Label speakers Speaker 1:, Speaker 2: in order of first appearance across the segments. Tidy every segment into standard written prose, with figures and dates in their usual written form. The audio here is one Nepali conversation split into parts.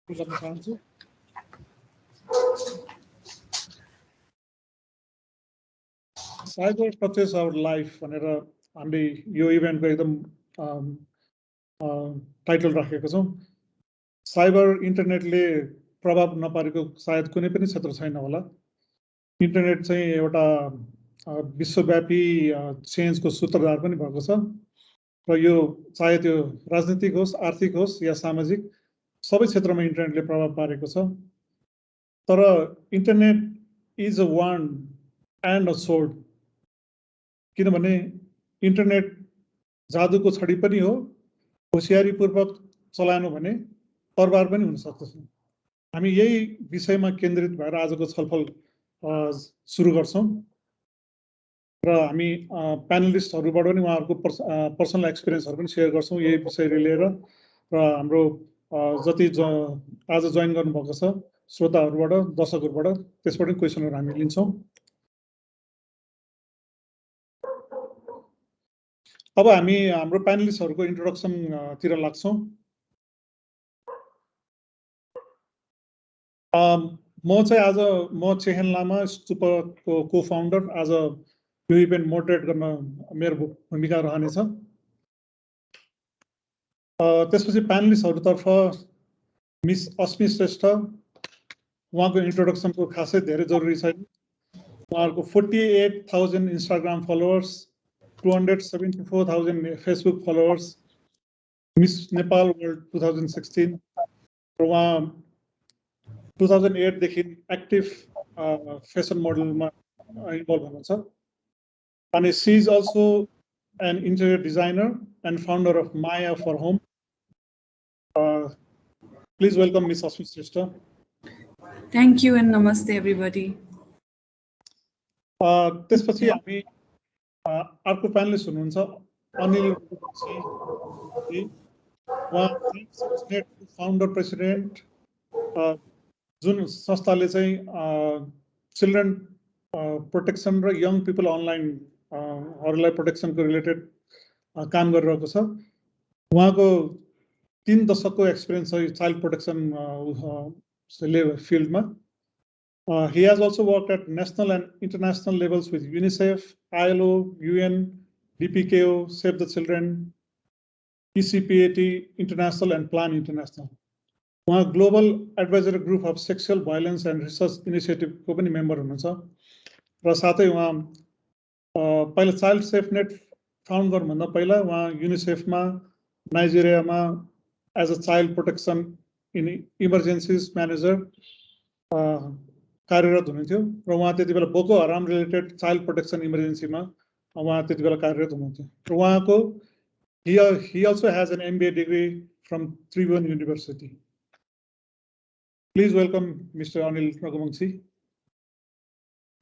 Speaker 1: गर्न चाहन्छु। साइबर टचेस आवर लाइफ भनेर हामीले यो इभेन्टको एकदम टाइटल राखेको छौँ। साइबर इन्टरनेटले प्रभाव नपारेको सायद कुनै पनि क्षेत्र छैन होला। इन्टरनेट चाहिँ एउटा विश्वव्यापी चेन्जको सूत्रधार पनि भएको छ र यो चाहे त्यो राजनीतिक होस्, आर्थिक होस् या सामाजिक, सबै क्षेत्रमा इन्टरनेटले प्रभाव पारेको छ। तर internet is a wand and a sword, किनभने इन्टरनेट जादुको छडी पनि हो, होसियारीपूर्वक चलाएनौँ भने तरबार पनि हुन सक्दछ। हामी यही विषयमा केन्द्रित भएर आजको छलफल सुरु गर्छौँ र हामी प्यानलिस्टहरूबाट पनि उहाँहरूको पर्सनल एक्सपिरियन्सहरू पनि सेयर गर्छौँ यही विषय लिएर। र हाम्रो जति आज जोइन गर्नुभएको छ श्रोताहरूबाट, दर्शकहरूबाट, त्यसबाट पनि क्वेसनहरू हामी लिन्छौँ। अब हामी हाम्रो प्यानलिस्टहरूको इन्ट्रोडक्सनतिर लाग्छौँ। म चाहिँ आज चेहेन लामा, स्तुपको को फाउन्डर। आज यो इभेन्ट मोडरेट गर्न मेरो भूमिका रहनेछ। त्यसपछि प्यानलिस्टहरूतर्फ मिस अस्मी श्रेष्ठ, उहाँको इन्ट्रोडक्सनको खासै धेरै जरुरी छैन। उहाँहरूको 48,000 Instagram followers, 274,000 Facebook followers, miss Nepal world 2016 र उहाँ 2008 देखि एक्टिभ फेसन मोडलमा इन्भल्भ हुनुहुन्छ। अनि she is also an interior designer and founder of Maya for home. Please welcome miss Asmi Shrestha.
Speaker 2: Thank you and namaste everybody.
Speaker 1: त्यसपछि हामी अर्को प्यानलिस्ट हुनुहुन्छ अनिल, उहाँ फाउन्डर प्रेसिडेन्ट, जुन संस्थाले चाहिँ चिल्ड्रेन प्रोटेक्सन र यङ पिपल अनलाइनहरूलाई प्रोटेक्सनको रिलेटेड काम गरिरहेको छ। उहाँको 3 दशकको एक्सपिरियन्स छ चाइल्ड प्रोटेक्सन फिल्डमा। He has also worked at national and international levels with UNICEF, ILO, UN, DPKO, Save the Children, ECPAT International and Plan International. उहाँ global advisory group of sexual violence and research इनिसिएटिभको पनि मेम्बर हुनुहुन्छ र साथै उहाँ पहिला चाइल्ड सेफ नेट फाउन्ड गर्नुभन्दा पहिला उहाँ युनिसेफमा नाइजेरियामा as a child protection in emergencies manager कार्यरत हुनुहुन्थ्यो र उहाँ त्यति बेला बोको हराम रिलेटेड चाइल्ड प्रोटेक्सन इमर्जेन्सीमा उहाँ त्यति बेला कार्यरत हुनुहुन्थ्यो र उहाँको he also has an MBA degree from Tribhuvan University. Please welcome Mr. Anil Raghuvangshi.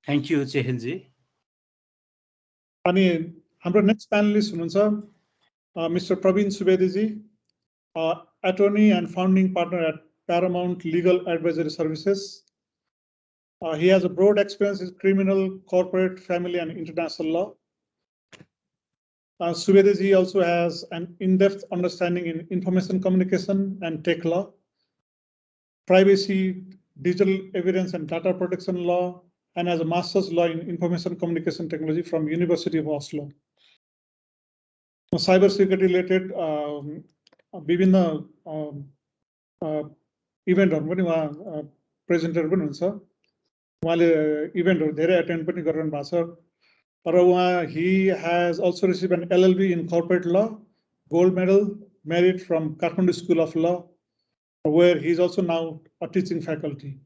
Speaker 3: Thank you, Chehenji.
Speaker 1: अनि हाम्रो नेक्स्ट प्यानलिस्ट हुनुहुन्छ मिस्टर प्रवीण सुवेदीजी, attorney and founding partner at Paramount Legal Advisory Services. He has a broad experience in criminal, corporate, family, and international law. Suvedeji also has an in-depth understanding in information communication and tech law, privacy, digital evidence and data protection law, and has a master's law in information communication technology from University of Oslo. Cyber security related विभिन्न इभेन्टहरु पनि उहाँ प्रेजेन्टर पनि हुन्छ। उहाँले इभेन्टहरु धेरै अटेन्ड पनि गरिरहनु भएको छ र उहाँ he has also received an LLB in corporate law, gold medal, merit from Kathmandu School of Law, where he is also now a teaching faculty.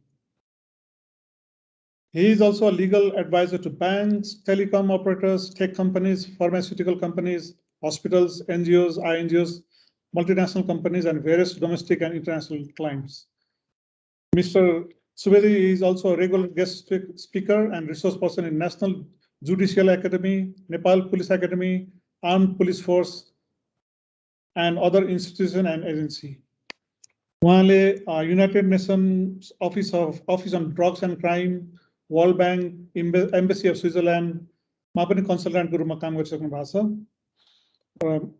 Speaker 1: He is also a legal advisor to banks, telecom operators, tech companies, pharmaceutical companies, hospitals, NGOs, INGOs, multinational companies, and various domestic and international clients. Mr. Subedi is also a regular guest speaker and resource person in National Judicial Academy, Nepal Police Academy, Armed Police Force, and other institutions and agency. उहाँले United Nations Office on Drugs and Crime, World Bank, Embassy of Switzerland मा पनि कन्सल्टेन्टको रूपमा काम गरिसक्नु भएको छ।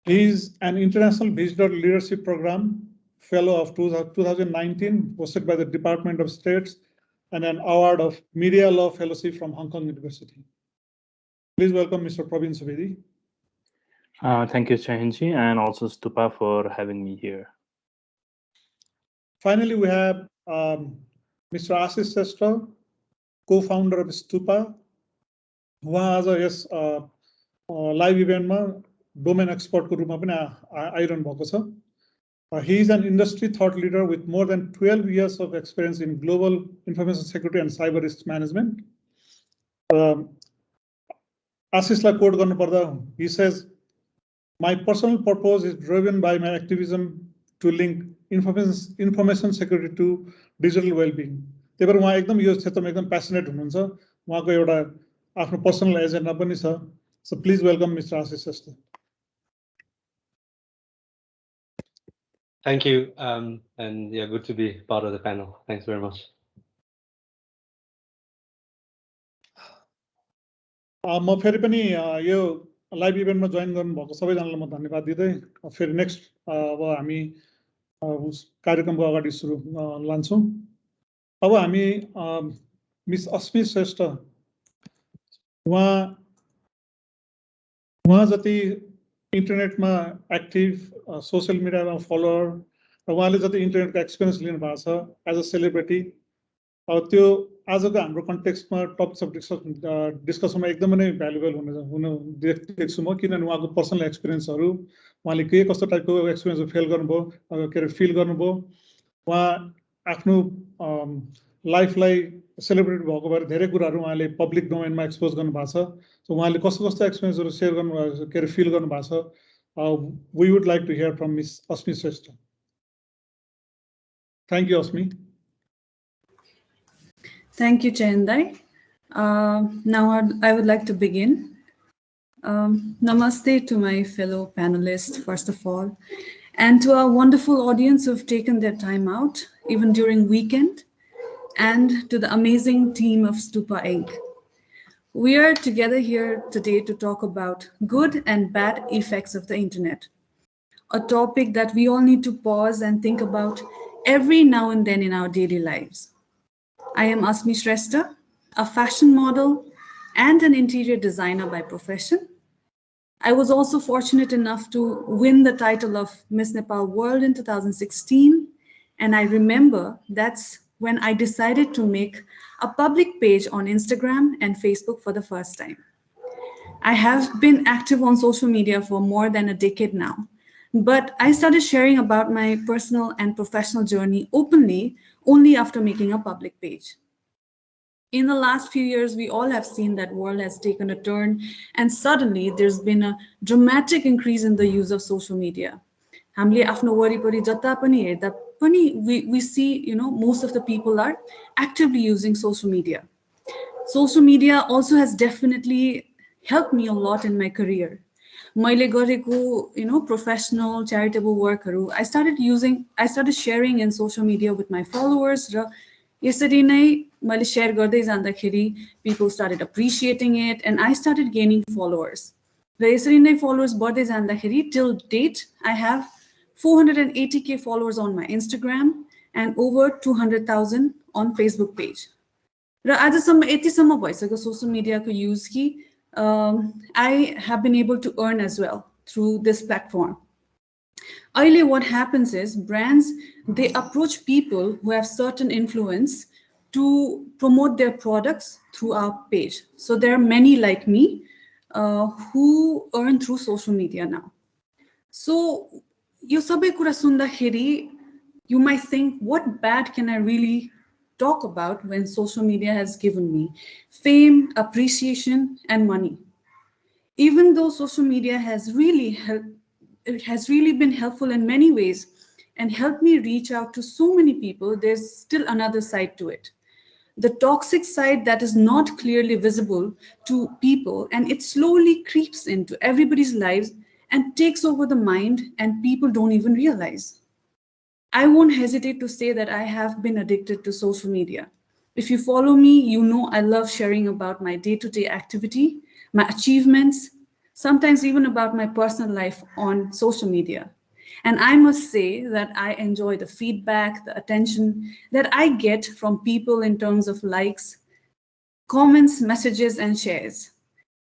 Speaker 1: He is an international visitor leadership program Fellow of 2019, hosted by the Department of States, and an award of Media Law Fellowship from Hong Kong University. Please welcome Mr. Praveen Subedi.
Speaker 3: Thank you, Shahinji, and also Stupa for having me here.
Speaker 1: Finally, we have Mr. Ashish Shrestha, co-founder of Stupa, who has a live event domain expert ko rupma pani airahnu bhako cha. He is an industry thought leader with more than 12 years of experience in global information security and cyber risk management. Ashish la quote garnu parda, he says, "My personal purpose is driven by my activism to link information security to digital well-being." त्यही भएर उहाँ एकदम यो क्षेत्रमा एकदम प्यासनेट हुनुहुन्छ, उहाँको एउटा आफ्नो पर्सनल एजेन्डा पनि छ. So please welcome Mr. Ashish Shrestha.
Speaker 4: Thank you, and yeah, good to be part of the panel. Thanks very much.
Speaker 1: म फेरि पनि यो लाइभ इभेन्टमा जोइन गर्नुभएको सबैजनालाई म धन्यवाद दिँदै फेरि नेक्स्ट अब हामी कार्यक्रमको अगाडि सुरु लान्छौँ. अब हामी मिस अस्मी श्रेष्ठ, उहाँ जति इन्टरनेटमा एक्टिभ, सोसियल मिडियामा फलोअर, र उहाँले जति इन्टरनेटको एक्सपिरियन्स लिनु भएको छ एज अ सेलिब्रिटी, त्यो आजको हाम्रो कन्टेक्स्टमा टपिक्स अफ डिस्कसनमा एकदमै नै भ्यालुएबल हुन देख्छु म, किनभने उहाँको पर्सनल एक्सपिरियन्सहरू, उहाँले के कस्तो टाइपको एक्सपिरियन्स फेल गर्नुभयो, के अरे फिल गर्नुभयो, उहाँ आफ्नो लाइफलाई सेलिब्रेट भएको भएर धेरै कुराहरू उहाँले पब्लिक डोमेनमा एक्सपोज गर्नुभएको छ. सो उहाँले कस्तो कस्तो एक्सपिरियन्सहरू सेयर गर्नुभएको, के अरे फिल गर्नुभएको छ. We would like to hear from miss Asmi Shrestha. Thank you Asmi.
Speaker 2: Thank you, Chandai. Now I would like to begin. Namaste to my fellow panelists, first of all, and to our wonderful audience who've taken their time out, even during weekend, and to the amazing team of Stupa Inc. We are together here today to talk about good and bad effects of the internet, a topic that we all need to pause and think about every now and then in our daily lives. I am Asmi Shrestha, a fashion model and an interior designer by profession. I was also fortunate enough to win the title of Miss Nepal World in 2016, and I remember that's when I decided to make a public page on Instagram and Facebook for the first time. I have been active on social media for more than a decade now, but I started sharing about my personal and professional journey openly only after making a public page. In the last few years, we all have seen that world has taken a turn, and suddenly there's been a dramatic increase in the use of social media. हामीले आफ्नो वरिपरि जता पनि हेर्दा पनि we see, most of the people are actively using social media. Social media also has definitely helped me a lot in my career. मैले गरेको professional charitable workहरू I started sharing in social media with my followers, र यसरी नै मैले share गर्दै जाँदाखेरि people started appreciating it and I started gaining followers. र यसरी नै followers बढ्दै जाँदाखेरि till date I have 480k followers on my Instagram and over 200,000 on Facebook page. र आजसम्म यतिसम्म भइसक्यो social media को use कि I have been able to earn as well through this platform. Earlier, what happens is brands, they approach people who have certain influence to promote their products through our page. So there are many like me who earn through social media now. So यो सबै कुरा सुन्दाखेरि you might think, what bad can I really talk about when social media has given me fame, appreciation, and money? Even though social media has really been helpful in many ways and helped me reach out to so many people, there's still another side to it. The toxic side that is not clearly visible to people, and it slowly creeps into everybody's lives and takes over the mind, and people don't even realize. I won't hesitate to say that I have been addicted to social media. If you follow me, you know I love sharing about my day-to-day activity, my achievements, sometimes even about my personal life on social media. And I must say that I enjoy the feedback, the attention that I get from people in terms of likes, comments, messages, and shares.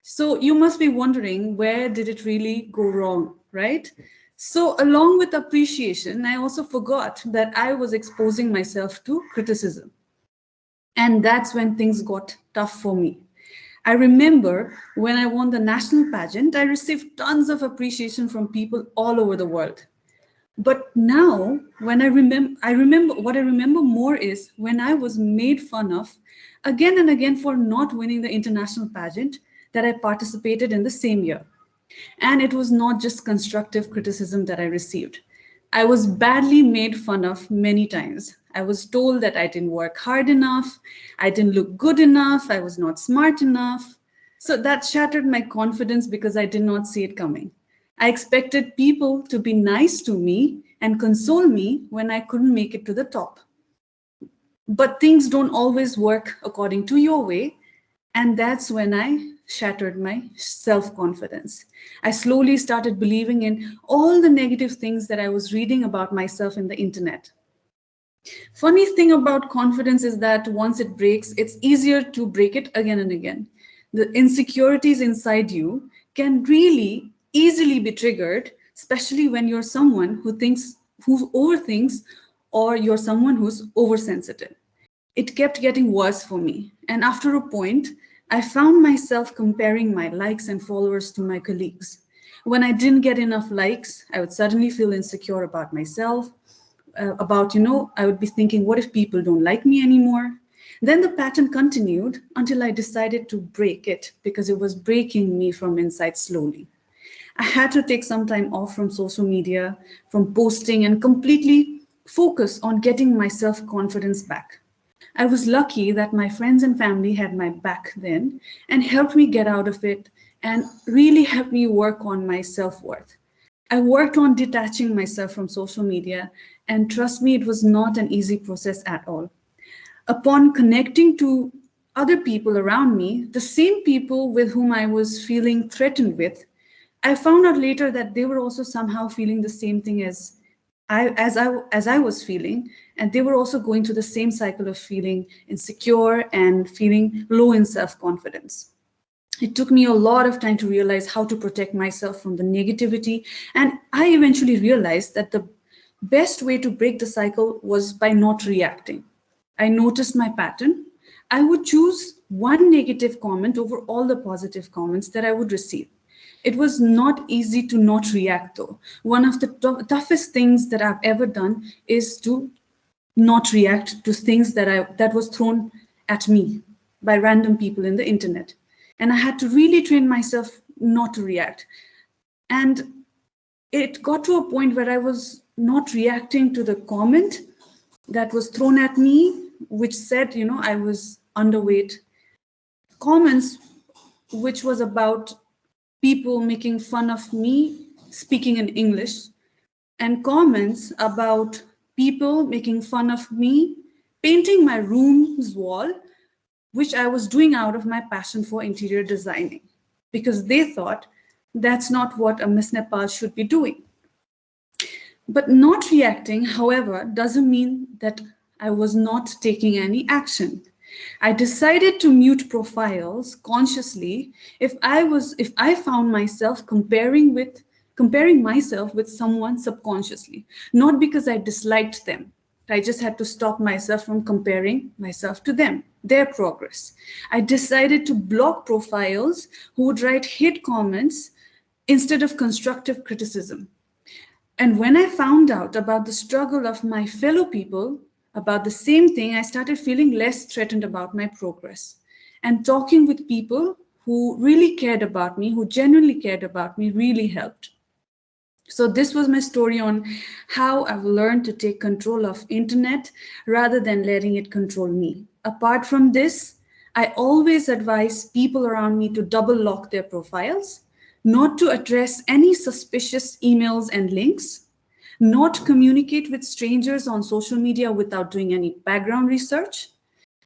Speaker 2: So you must be wondering, where did it really go wrong, right? So along with appreciation, I also forgot that I was exposing myself to criticism. And that's when things got tough for me. I remember when I won the national pageant, I received tons of appreciation from people all over the world. But now, when I remember what I remember more is when I was made fun of again and again for not winning the international pageant that I participated in the same year. And it was not just constructive criticism that I received. I was badly made fun of many times. I was told that I didn't work hard enough, I didn't look good enough, I was not smart enough. So that shattered my confidence because I did not see it coming. I expected people to be nice to me and console me when I couldn't make it to the top. But things don't always work according to your way. And that's when I shattered my self-confidence. I slowly started believing in all the negative things that I was reading about myself in the internet. Funny thing about confidence is that once it breaks, it's easier to break it again and again. The insecurities inside you can really easily be triggered, especially when you're someone who overthinks, or you're someone who's oversensitive. It kept getting worse for me. And after a point, I found myself comparing my likes and followers to my colleagues. When I didn't get enough likes, I would suddenly feel insecure about myself, I would be thinking, what if people don't like me anymore? Then the pattern continued until I decided to break it because it was breaking me from inside slowly. I had to take some time off from social media, from posting, and completely focus on getting my self-confidence back. I was lucky that my friends and family had my back then and helped me get out of it and really helped me work on my self-worth. I worked on detaching myself from social media, and trust me, it was not an easy process at all. Upon connecting to other people around me, the same people with whom I was feeling threatened with, I found out later that they were also somehow feeling the same thing as I was feeling, and they were also going through the same cycle of feeling insecure and feeling low in self-confidence. It took me a lot of time to realize how to protect myself from the negativity, and I eventually realized that the best way to break the cycle was by not reacting. I noticed my pattern. I would choose one negative comment over all the positive comments that I would receive. It was not easy to not react though. One of the toughest things that I've ever done is to not react to things that was thrown at me by random people in the internet. And I had to really train myself not to react. And it got to a point where I was not reacting to the comment that was thrown at me, which said, I was underweight. Comments which was about people making fun of me speaking in English, and comments about people making fun of me painting my room's wall, which I was doing out of my passion for interior designing, because they thought that's not what a Miss Nepal should be doing. But not reacting, however, doesn't mean that I was not taking any action. I decided to mute profiles consciously if I found myself comparing myself with someone subconsciously, not because I disliked them. I just had to stop myself from comparing myself to them, their progress. I decided to block profiles who would write hate comments instead of constructive criticism. And when I found out about the struggle of my fellow people about the same thing, I started feeling less threatened about my progress. And talking with people who really cared about me, who genuinely cared about me, really helped. So this was my story on how I've learned to take control of internet rather than letting it control me. Apart from this, I always advise people around me to double lock their profiles, not to address any suspicious emails and links, not communicate with strangers on social media without doing any background research,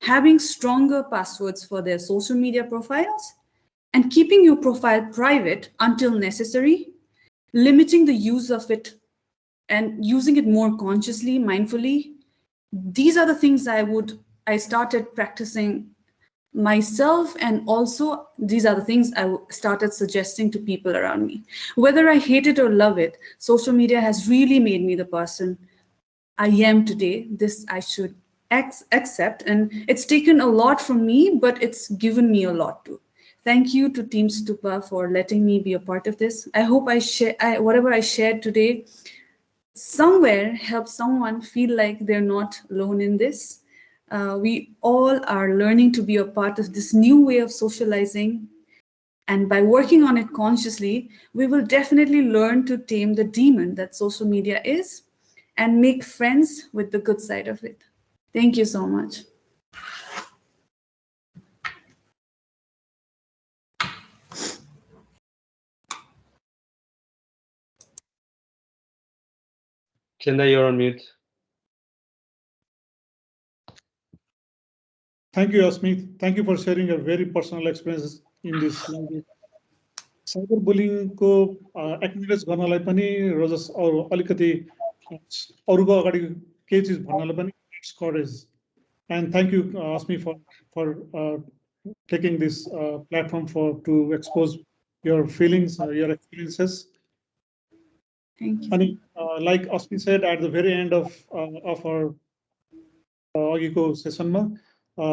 Speaker 2: having stronger passwords for their social media profiles, and keeping your profile private until necessary, limiting the use of it and using it more consciously, mindfully. These are the things I started practicing myself, and also these are the things I started suggesting to people around me. Whether I hate it or love it, social media has really made me the person I am today. This I should accept, and it's taken a lot from me, but it's given me a lot too. Thank you to Team Stupa for letting me be a part of this. I hope whatever I shared today somewhere helps someone feel like they're not alone in this. We all are learning to be a part of this new way of socializing. And by working on it consciously, we will definitely learn to tame the demon that social media is and make friends with the good side of it. Thank you so much.
Speaker 4: Chinda, you're on mute.
Speaker 1: Thank you, Asmi. Thank you for sharing your very personal experiences in this language. Cyberbullying को एक्नोलेज गर्नलाई पनि रजस अलिकति अरूको अगाडि केही चिज भन्नलाई पनि it's courage and thank you Asmi for taking this platform to expose your feelings, your experiences.
Speaker 2: Thank you.
Speaker 1: And like Asmi said at the very end of our agiko session,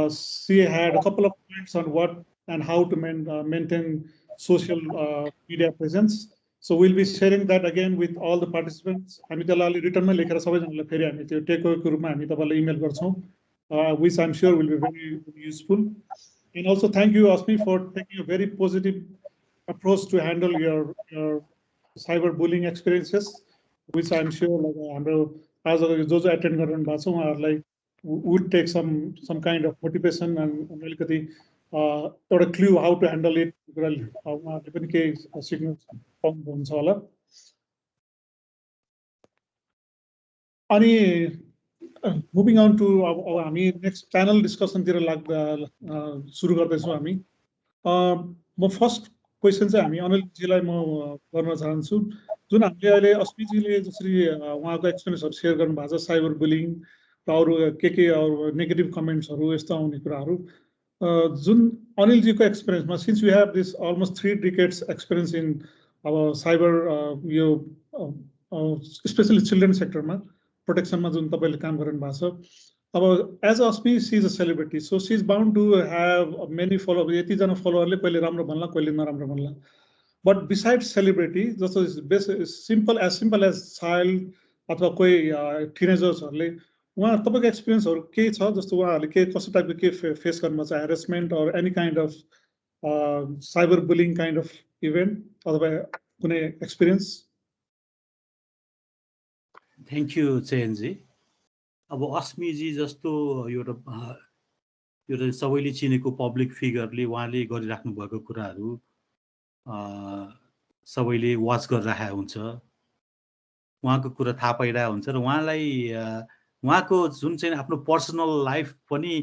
Speaker 1: she had a couple of points on what and how to maintain social media presence. So we'll be sharing that again with all the participants. हामी त्यसलाई रिटर्नमा लेखेर सबैजनालाई फेरि हामी त्यो टेकअवेको रूपमा हामी तपाईलाई इमेल गर्छौं, which I'm sure will be very useful. And also thank you, Asmi, for taking a very positive approach to handle your cyberbullying experiences, which I'm sure like हाम्रो आज जो attend गरिरहनु भएको छ उहाँहरूलाई would take some kind of motivation and अलिकति एउटा clue how to handle it. उहाँहरूले पनि केही सिक्न पाउनुहुन्छ होला. अनि moving on to हामी next panel discussion तिर सुरु गर्दैछौँ हामी. म फर्स्ट क्वेशन चाहिँ हामी अनिलजीलाई म गर्न चाहन्छु. जुन हामीले अहिले अस्मिजीले जसरी उहाँको एक्सपिरियन्सहरु शेयर गर्नु भएको छ साइबर बुलिङ र अरु के अरु नेगेटिभ कमेन्ट्सहरु यस्तो आउने कुराहरु, जुन अनिलजीको एक्सपिरियन्समा since we have this almost 3 decades experience in अब साइबर यो स्पेशली चिल्ड्रेन सेक्टरमा प्रोटेक्सनमा जुन तपाईले काम गरिरहनु भएको छ, अब as Asmi she is a celebrity, so she is bound to have many follower. यति जना फलोअरले कहिले राम्रो भन्ला कहिले नराम्रो भन्ला. बट बिसाइड सेलिब्रिटी जस्तो सिम्पल एज चाइल्ड अथवा कोही टिनेजर्सहरुले उहाँ तपाईको एक्सपिरियन्सहरु के छ, जस्तो उहाँहरुले के कस्तो टाइपको के फेस गर्नु छ, harassment or any kind of cyber bullying kind of event अथवा कुनै एक्सपिरियन्स?
Speaker 5: Thank you चयनजी. अब अस्मीजी जस्तो एउटा सबैले चिनेको पब्लिक फिगरले उहाँले गरिराख्नु भएको कुराहरू सबैले वाच गरिरहेको हुन्छ, उहाँको कुरा थाहा पाइरहेको हुन्छ र उहाँलाई उहाँको जुन चाहिँ आफ्नो पर्सनल लाइफ पनि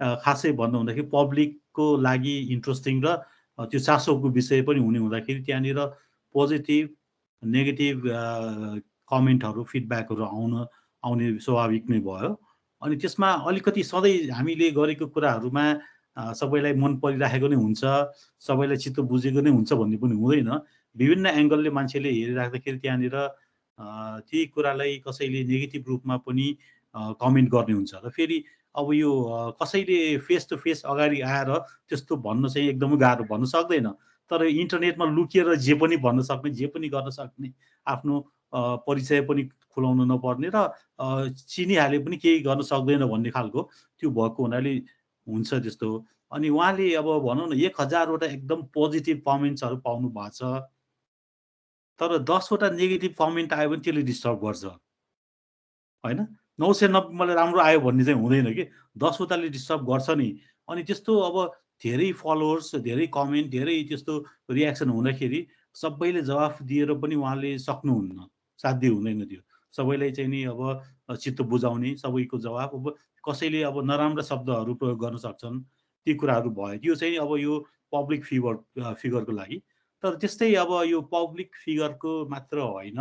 Speaker 5: खासै भन्नु हुँदाखेरि पब्लिकको लागि इन्ट्रेस्टिङ र त्यो चासोको विषय पनि हुने हुँदाखेरि त्यहाँनिर पोजिटिभ नेगेटिभ कमेन्टहरू फिडब्याकहरू आउने स्वाभाविक नै भयो. अनि त्यसमा अलिकति सधैँ हामीले गरेको कुराहरूमा सबैलाई मन परिरहेको नै हुन्छ, सबैलाई चित्त बुझेको नै हुन्छ भन्ने पनि हुँदैन. विभिन्न एंगलले मान्छेले हेरिराख्दाखेरि त्यहाँनिर ती कुरालाई कसैले नेगेटिभ रूपमा पनि कमेन्ट गर्ने हुन्छ र फेरि अब यो कसैले फेस टु फेस अगाडि आएर त्यस्तो भन्न चाहिँ एकदमै गाह्रो भन्न सक्दैन, तर इन्टरनेटमा लुकेर जे पनि भन्न सक्ने, जे पनि गर्न सक्ने, आफ्नो परिचय पनि खुलाउनु नपर्ने र चिनिहाले पनि केही गर्न सक्दैन भन्ने खालको त्यो भएको हुनाले हुन्छ त्यस्तो. अनि उहाँले अब भनौँ न 1000 वटा एकदम पोजिटिभ कमेन्ट्सहरू पाउनु भएको छ, तर 10 वटा नेगेटिभ कमेन्ट आयो भने त्यसले डिस्टर्ब गर्छ हैन. 990 मलाई राम्रो आयो भन्ने चाहिँ हुँदैन कि, 10 वटाले डिस्टर्ब गर्छ नि. अनि त्यस्तो अब धेरै फलोअर्स, धेरै कमेन्ट, धेरै त्यस्तो रियाक्सन हुँदाखेरि सबैले जवाफ दिएर पनि उहाँले सक्नुहुन्न, साध्य हुँदैन त्यो. सबैलाई चाहिँ नि अब चित्त बुझाउने, सबैको जवाफ, अब कसैले अब नराम्रो शब्दहरू प्रयोग गर्न सक्छन्, ती कुराहरू भयो. त्यो चाहिँ अब यो पब्लिक फिगरको लागि. तर त्यस्तै अब यो पब्लिक फिगरको मात्र होइन,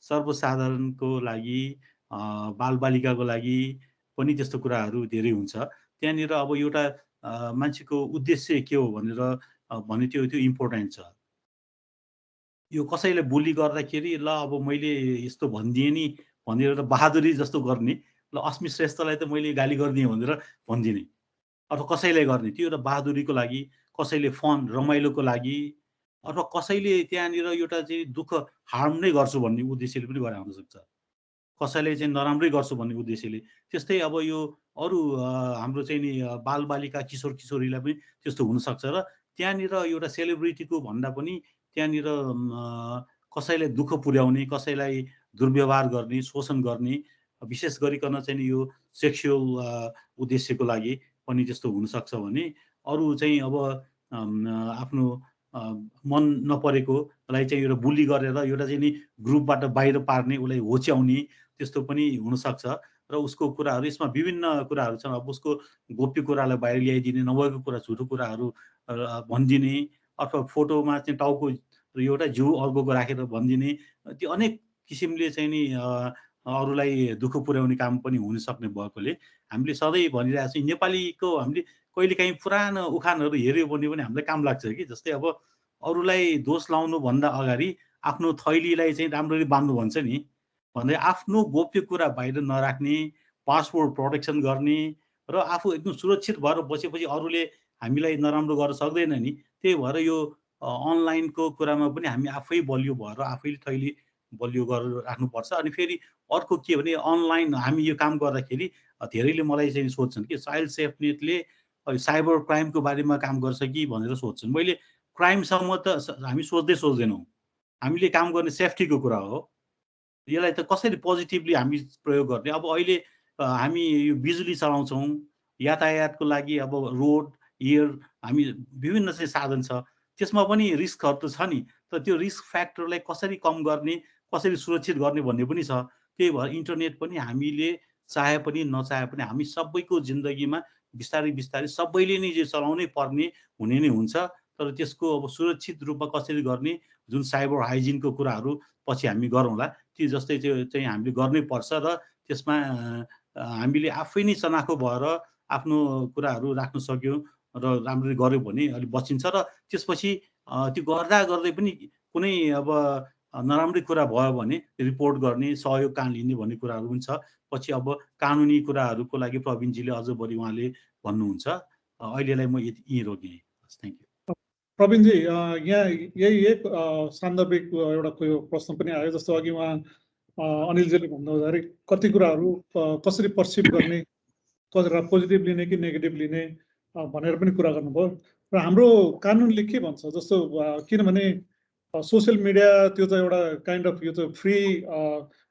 Speaker 5: सर्वसाधारणको लागि बालबालिकाको लागि पनि त्यस्तो कुराहरू धेरै हुन्छ। त्यहाँनिर अब एउटा मान्छेको उद्देश्य के हो भनेर भने त्यो इम्पोर्टेन्ट छ। यो कसैले बुली गर्दाखेरि ल अब मैले यस्तो भनिदिएँ नि भनेर एउटा बहादुरी जस्तो गर्ने, ल अस्मि श्रेष्ठलाई त मैले गाली गरिदिएँ भनेर भनिदिने, अथवा कसैलाई गर्ने त्यो एउटा बहादुरीको लागि, कसैले फन रमाइलोको लागि, अथवा कसैले त्यहाँनिर एउटा चाहिँ दुःख हार्म नै गर्छु भन्ने उद्देश्यले पनि गरे हुनसक्छ। कसैले चाहिँ नराम्रै गर्छु भन्ने उद्देश्यले। त्यस्तै अब यो अरू हाम्रो चाहिँ नि बालबालिका किशोर किशोरीलाई पनि त्यस्तो हुनसक्छ र त्यहाँनिर एउटा सेलिब्रिटीको भन्दा पनि त्यहाँनिर कसैलाई दुःख पुर्याउने, कसैलाई दुर्व्यवहार गर्ने, शोषण गर्ने, विशेष गरिकन चाहिँ यो सेक्सुअल उद्देश्यको लागि पनि त्यस्तो हुनसक्छ भने अरू चाहिँ अब आफ्नो मन नपरेकोलाई चाहिँ एउटा बुली गरेर एउटा चाहिँ नि ग्रुपबाट बाहिर पार्ने, उसलाई होच्याउने त्यस्तो पनि हुनसक्छ र उसको कुराहरू यसमा विभिन्न कुराहरू छन्। अब उसको गोप्य कुरालाई बाहिर ल्याइदिने, नभएको कुरा झुटो कुराहरू भनिदिने, अथवा फोटोमा चाहिँ टाउको एउटा जिउ अर्कोको राखेर भनिदिने, त्यो अनेक किसिमले चाहिँ नि अरूलाई दुःख पुर्याउने काम पनि हुन सक्ने भएकोले हामीले सधैँ भनिरहेको छौँ नेपालीको हामीले कहिलेकाहीँ पुरानो उखानहरू हेऱ्यो भने पनि हामीलाई काम लाग्छ कि जस्तै अब अरूलाई दोष लाउनुभन्दा अगाडि आफ्नो थैलीलाई चाहिँ राम्ररी बाँध्नु भन्छ नि, भन्दै आफ्नो गोप्य कुरा बाहिर नराख्ने, पासवर्ड प्रोटेक्सन गर्ने र आफू एकदम सुरक्षित भएर बसेपछि अरूले हामीलाई नराम्रो गर्न सक्दैन नि। त्यही भएर यो अनलाइनको कुरामा पनि हामी आफै बलियो भएर आफैले थैली बलियो गरेर राख्नुपर्छ। अनि फेरि अर्को के भने अनलाइन हामी यो काम गर्दाखेरि धेरैले मलाई चाहिँ सोध्छन् कि चाइल्ड सेफ्टनेटले साइबर क्राइमको बारेमा काम गर्छ कि भनेर सोध्छन्। मैले क्राइमसम्म त हामी सोच्दैनौँ, हामीले काम गर्ने सेफ्टीको कुरा हो। यसलाई त कसरी पोजिटिभली हामी प्रयोग गर्ने। अब अहिले हामी यो बिजुली चलाउँछौँ यातायातको लागि, अब रोड एयर हामी विभिन्न चाहिँ साधन छ, त्यसमा पनि रिस्कहरू त छ नि, तर त्यो रिस्क फ्याक्टरलाई कसरी कम गर्ने, कसरी सुरक्षित गर्ने भन्ने पनि छ। त्यही भएर इन्टरनेट पनि हामीले चाहे पनि नचाहे पनि हामी सबैको जिन्दगीमा बिस्तारै बिस्तारै सबैले नै जो चलाउनै पर्ने हुने नै हुन्छ। तर त्यसको अब सुरक्षित रूपमा कसरी गर्ने, जुन साइबर हाइजिनको कुराहरू पछि हामी गरौँला, त्यो जस्तै चाहिँ हामीले गर्नै पर्छ र त्यसमा हामीले आफै नै चनाखो भएर आफ्नो कुराहरू राख्न सक्यौँ र राम्ररी गऱ्यो भने अलिक बचिन्छ। र त्यसपछि त्यो गर्दा गर्दै पनि कुनै अब नराम्रै कुरा भयो भने रिपोर्ट गर्ने, सहयोग कहाँ लिने भन्ने कुराहरू पनि छ। पछि अब कानुनी कुराहरूको लागि प्रवीणजीले अझ बढी उहाँले भन्नुहुन्छ। अहिलेलाई म यहीँ रोकेँ। Thank you.
Speaker 1: प्रवीणजी, यहाँ यही एक सान्दर्भिक एउटा कोही प्रश्न पनि आयो। जस्तो अघि उहाँ अनिलजीले भन्नुहुँदाखेरि कति कुराहरू कसरी पर्सिभ गर्ने, कतिवटा पोजिटिभ लिने कि नेगेटिभ लिने भनेर पनि कुरा गर्नुभयो। र हाम्रो कानुनले के भन्छ, जस्तो किनभने सोसियल मिडिया त्यो त एउटा काइन्ड अफ यो त फ्री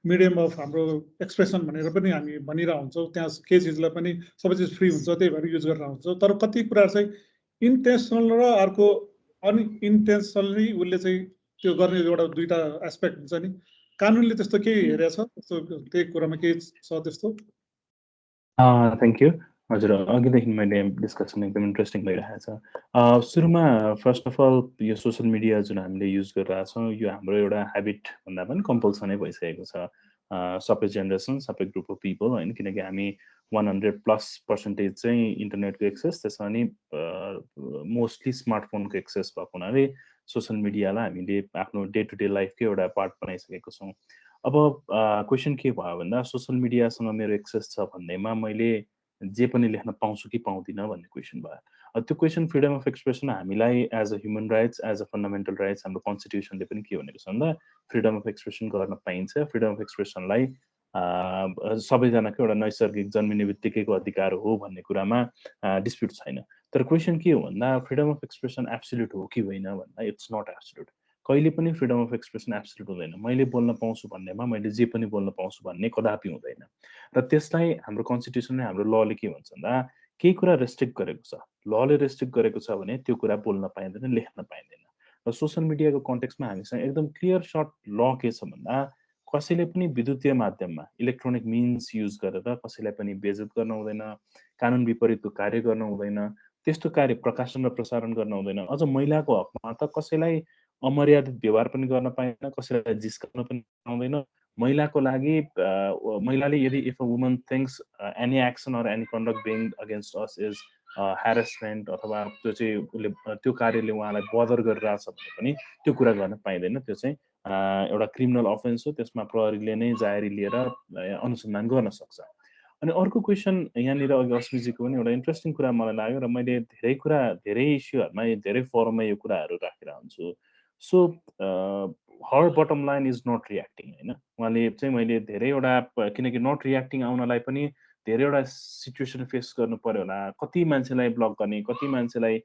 Speaker 1: मिडियम अफ हाम्रो एक्सप्रेसन भनेर पनि हामी भनिरहेको हुन्छौँ। त्यहाँ केही चिजलाई पनि सबै चिज फ्री हुन्छ, त्यही भएर युज गरेर हुन्छ। तर कति कुराहरू चाहिँ इन्टेन्सनल र अर्को अनइन्टेन्सनली उसले चाहिँ त्यो गर्ने एउटा दुईटा एस्पेक्ट हुन्छ नि। कानुनले त्यस्तो केही हेरेछ, त्यस्तो त्यही कुरामा केही छ त्यस्तो?
Speaker 3: Thank you. हजुर, अघिदेखि मैले डिस्कसन एकदम इन्ट्रेस्टिङ भइरहेको छ। सुरुमा फर्स्ट अफ अल यो सोसियल मिडिया जुन हामीले युज गरिरहेछौँ यो हाम्रो एउटा ह्याबिट भन्दा पनि कम्पल्सनै भइसकेको छ। सबै जेनेरेसन, सबै ग्रुप अफ पिपल होइन, किनकि हामी 100+% चाहिँ इन्टरनेटको एक्सेस, त्यसमा नि मोस्टली स्मार्टफोनको एक्सेस भएको हुनाले सोसियल मिडियालाई हामीले आफ्नो डे टु डे लाइफकै एउटा पार्ट बनाइसकेको छौँ। अब क्वेसन के भयो भन्दा सोसियल मिडियासँग मेरो एक्सेस छ भन्दैमा मैले जे पनि लेख्न पाउँछु कि पाउँदिनँ भन्ने क्वेसन भयो। त्यो क्वेसन फ्रिडम अफ एक्सप्रेसन हामीलाई as a human rights, as a fundamental rights हाम्रो कन्स्टिट्युसनले पनि के भनेको छ भन्दा फ्रिडम अफ एक्सप्रेसन गर्न पाइन्छ। फ्रिडम अफ एक्सप्रेसनलाई सबैजनाको एउटा नैसर्गिक जन्मिने बित्तिकैको अधिकार हो भन्ने कुरामा डिस्प्युट छैन। तर क्वेसन के हो भन्दा फ्रिडम अफ एक्सप्रेसन एब्सोल्युट हो कि होइन भन्दा इट्स नट एब्सोल्युट। कहिले पनि फ्रिडम अफ एक्सप्रेसन एब्सोल्युट हुँदैन। मैले बोल्न पाउँछु भन्नेमा मैले जे पनि बोल्न पाउँछु भन्ने कदापि हुँदैन। र त्यसलाई हाम्रो कन्स्टिट्युसनले, हाम्रो लले के भन्छ भन्दा केही कुरा रेस्ट्रिक्ट गरेको छ, लले रेस्ट्रिक्ट गरेको छ भने त्यो कुरा बोल्न पाइँदैन, लेख्न पाइँदैन। र सोसियल मिडियाको कन्टेक्स्टमा हामीसँग एकदम क्लियर सर्ट ल के छ भन्दा कसैले पनि विद्युतीय माध्यममा इलेक्ट्रोनिक मिन्स युज गरेर कसैलाई पनि बेइज्जत गर्न हुँदैन, कानुन विपरीतको कार्य गर्न हुँदैन, त्यस्तो कार्य प्रकाशन र प्रसारण गर्न हुँदैन। अझ महिलाको हकमा त कसैलाई अमर्यादित व्यवहार पनि गर्न पाइँदैन, कसैलाई जिस्काउन पनि पाउँदैन, महिलाको लागि महिलाले यदि if a woman thinks any action or any conduct being against us is harassment अथवा त्यो चाहिँ उसले त्यो कार्यले उहाँलाई बदर गरिरहेछ भने पनि त्यो कुरा गर्न पाइँदैन। त्यो चाहिँ एउटा क्रिमिनल अफेन्स हो, त्यसमा प्रहरीले नै जाहेरी लिएर अनुसन्धान गर्न सक्छ। अनि अर्को क्वेसन यहाँनिर अघि अस्मिजीको पनि एउटा इन्ट्रेस्टिङ कुरा मलाई लाग्यो र मैले धेरै इस्युहरूमा धेरै फोरममा यो कुराहरू राखेर हुन्छु। So her bottom line is not reacting होइन, उहाँले चाहिँ मैले धेरैवटा किनकि नट रियाक्टिङ आउनलाई पनि धेरैवटा सिचुएसन फेस गर्नु पर्यो होला, कति मान्छेलाई ब्लक गर्ने, कति मान्छेलाई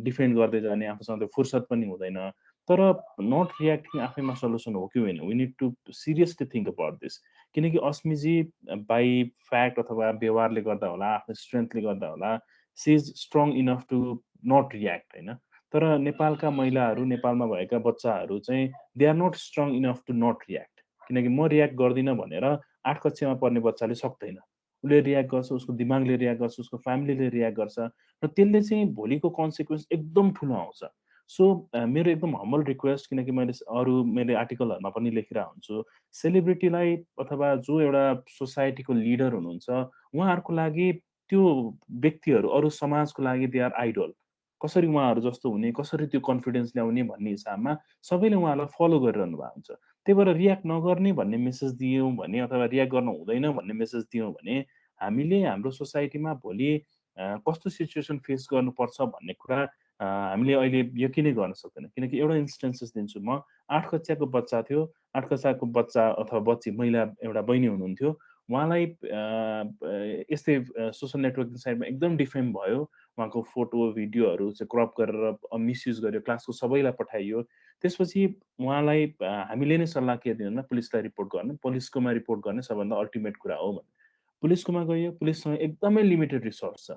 Speaker 3: डिफेन्ड गर्दै जाने, आफूसँग त्यो फुर्सद पनि हुँदैन। तर नट रियाक्टिङ आफैमा सल्युसन हो कि होइन, we need to seriously think about this. किनकि अस्मिजी बाई फ्याक्ट अथवा व्यवहारले गर्दा होला, आफ्नो स्ट्रेन्थले गर्दा होला, she is strong enough to not react होइन। तर नेपालका महिलाहरू, नेपालमा भएका बच्चाहरू चाहिँ they are not strong enough to not react. किनकि म रियाक्ट गर्दिनँ भनेर 8 कक्षामा पढ्ने बच्चाले सक्दैन, उसले रियाक्ट गर्छ, उसको दिमागले रियाक्ट गर्छ, उसको फ्यामिलीले रियाक्ट गर्छ र त्यसले चाहिँ भोलिको कन्सिक्वेन्स एकदम ठुलो आउँछ। सो मेरो एकदम हम्बल रिक्वेस्ट, किनकि मैले आर्टिकलहरूमा पनि लेखिरहेको हुन्छु, सेलिब्रिटीलाई अथवा जो एउटा सोसाइटीको लिडर हुनुहुन्छ उहाँहरूको लागि त्यो व्यक्तिहरू अरू समाजको लागि दे आर आइडल। कसरी उहाँहरू जस्तो हुने, कसरी त्यो कन्फिडेन्स ल्याउने भन्ने हिसाबमा सबैले उहाँहरूलाई फलो गरिरहनु भएको हुन्छ। त्यही भएर रियाक्ट नगर्ने भन्ने मेसेज दियौँ भने अथवा रियाक्ट गर्नु हुँदैन भन्ने मेसेज दियौँ भने हामीले हाम्रो सोसाइटीमा भोलि कस्तो सिचुएसन फेस गर्नुपर्छ भन्ने कुरा हामीले अहिले यकिनै गर्न सक्दैन। किनकि एउटा इन्स्टेन्सेस दिन्छु म, 8 कक्षाको बच्चा थियो, 8 कक्षाको बच्चा अथवा बच्ची महिला एउटा बहिनी हुनुहुन्थ्यो, उहाँलाई यस्तै सोसल नेटवर्किङ साइटमा एकदम डिफेम भयो, उहाँको फोटो भिडियोहरू चाहिँ क्रप गरेर मिसयुज गर्यो, क्लासको सबैलाई पठाइयो। त्यसपछि उहाँलाई हामीले नै सल्लाह के दिनु, पुलिसलाई रिपोर्ट गर्ने, पुलिसकोमा रिपोर्ट गर्ने सबभन्दा अल्टिमेट कुरा हो भने पुलिसकोमा गयो। पुलिससँग एकदमै लिमिटेड रिसोर्स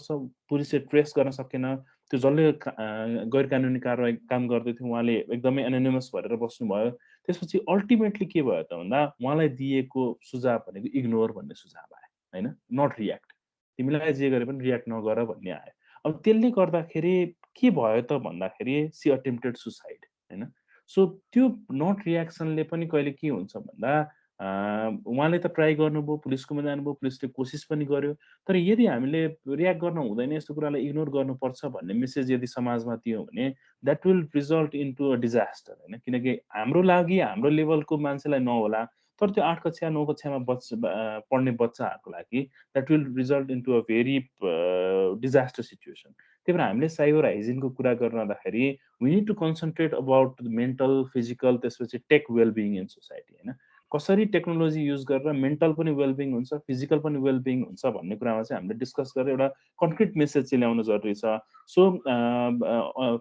Speaker 3: छ, पुलिसले ट्रेस गर्न सकेन। त्यो जसले गैर कानुनी कारवाही काम गर्दै थियो उहाँले एकदमै एनोनिमस भएर बस्नुभयो। त्यसपछि अल्टिमेटली के भयो त भन्दा उहाँलाई दिएको सुझाव भनेको इग्नोर भन्ने सुझाव आयो होइन, नट रियाक्ट, तिमीलाई जे गरे पनि रियाक्ट नगर भन्ने आयो। अब त्यसले गर्दाखेरि के भयो त भन्दाखेरि सी अटेम्प्टेड सुसाइड होइन। सो त्यो नट रियाक्सनले पनि कहिले के हुन्छ भन्दा उहाँले त ट्राई गर्नुभयो, पुलिसकोमा जानुभयो, पुलिसले कोसिस पनि गर्यो, तर यदि हामीले रियाक्ट गर्न हुँदैन, यस्तो कुरालाई इग्नोर गर्नुपर्छ भन्ने मेसेज यदि समाजमा दियौँ भने that will result into a disaster होइन। किनकि हाम्रो लागि हाम्रो लेभलको मान्छेलाई नहोला, तर त्यो 8 कक्षा 9 कक्षामा पढ्ने बच्चाहरूको लागि that will result into a very disaster situation. त्यही भएर हामीले साइबर हाइजिनको कुरा गर्दाखेरि we need to concentrate about mental, physical, त्यसपछि टेक वेलबिङ इन सोसाइटी होइन। कसरी टेक्नोलोजी युज गरेर मेन्टल पनि वेलबिङ हुन्छ, फिजिकल पनि वेलबिङ हुन्छ भन्ने कुरामा चाहिँ हामीले डिस्कस गरेर एउटा कन्क्रिट मेसेज चाहिँ ल्याउनु जरुरी छ। सो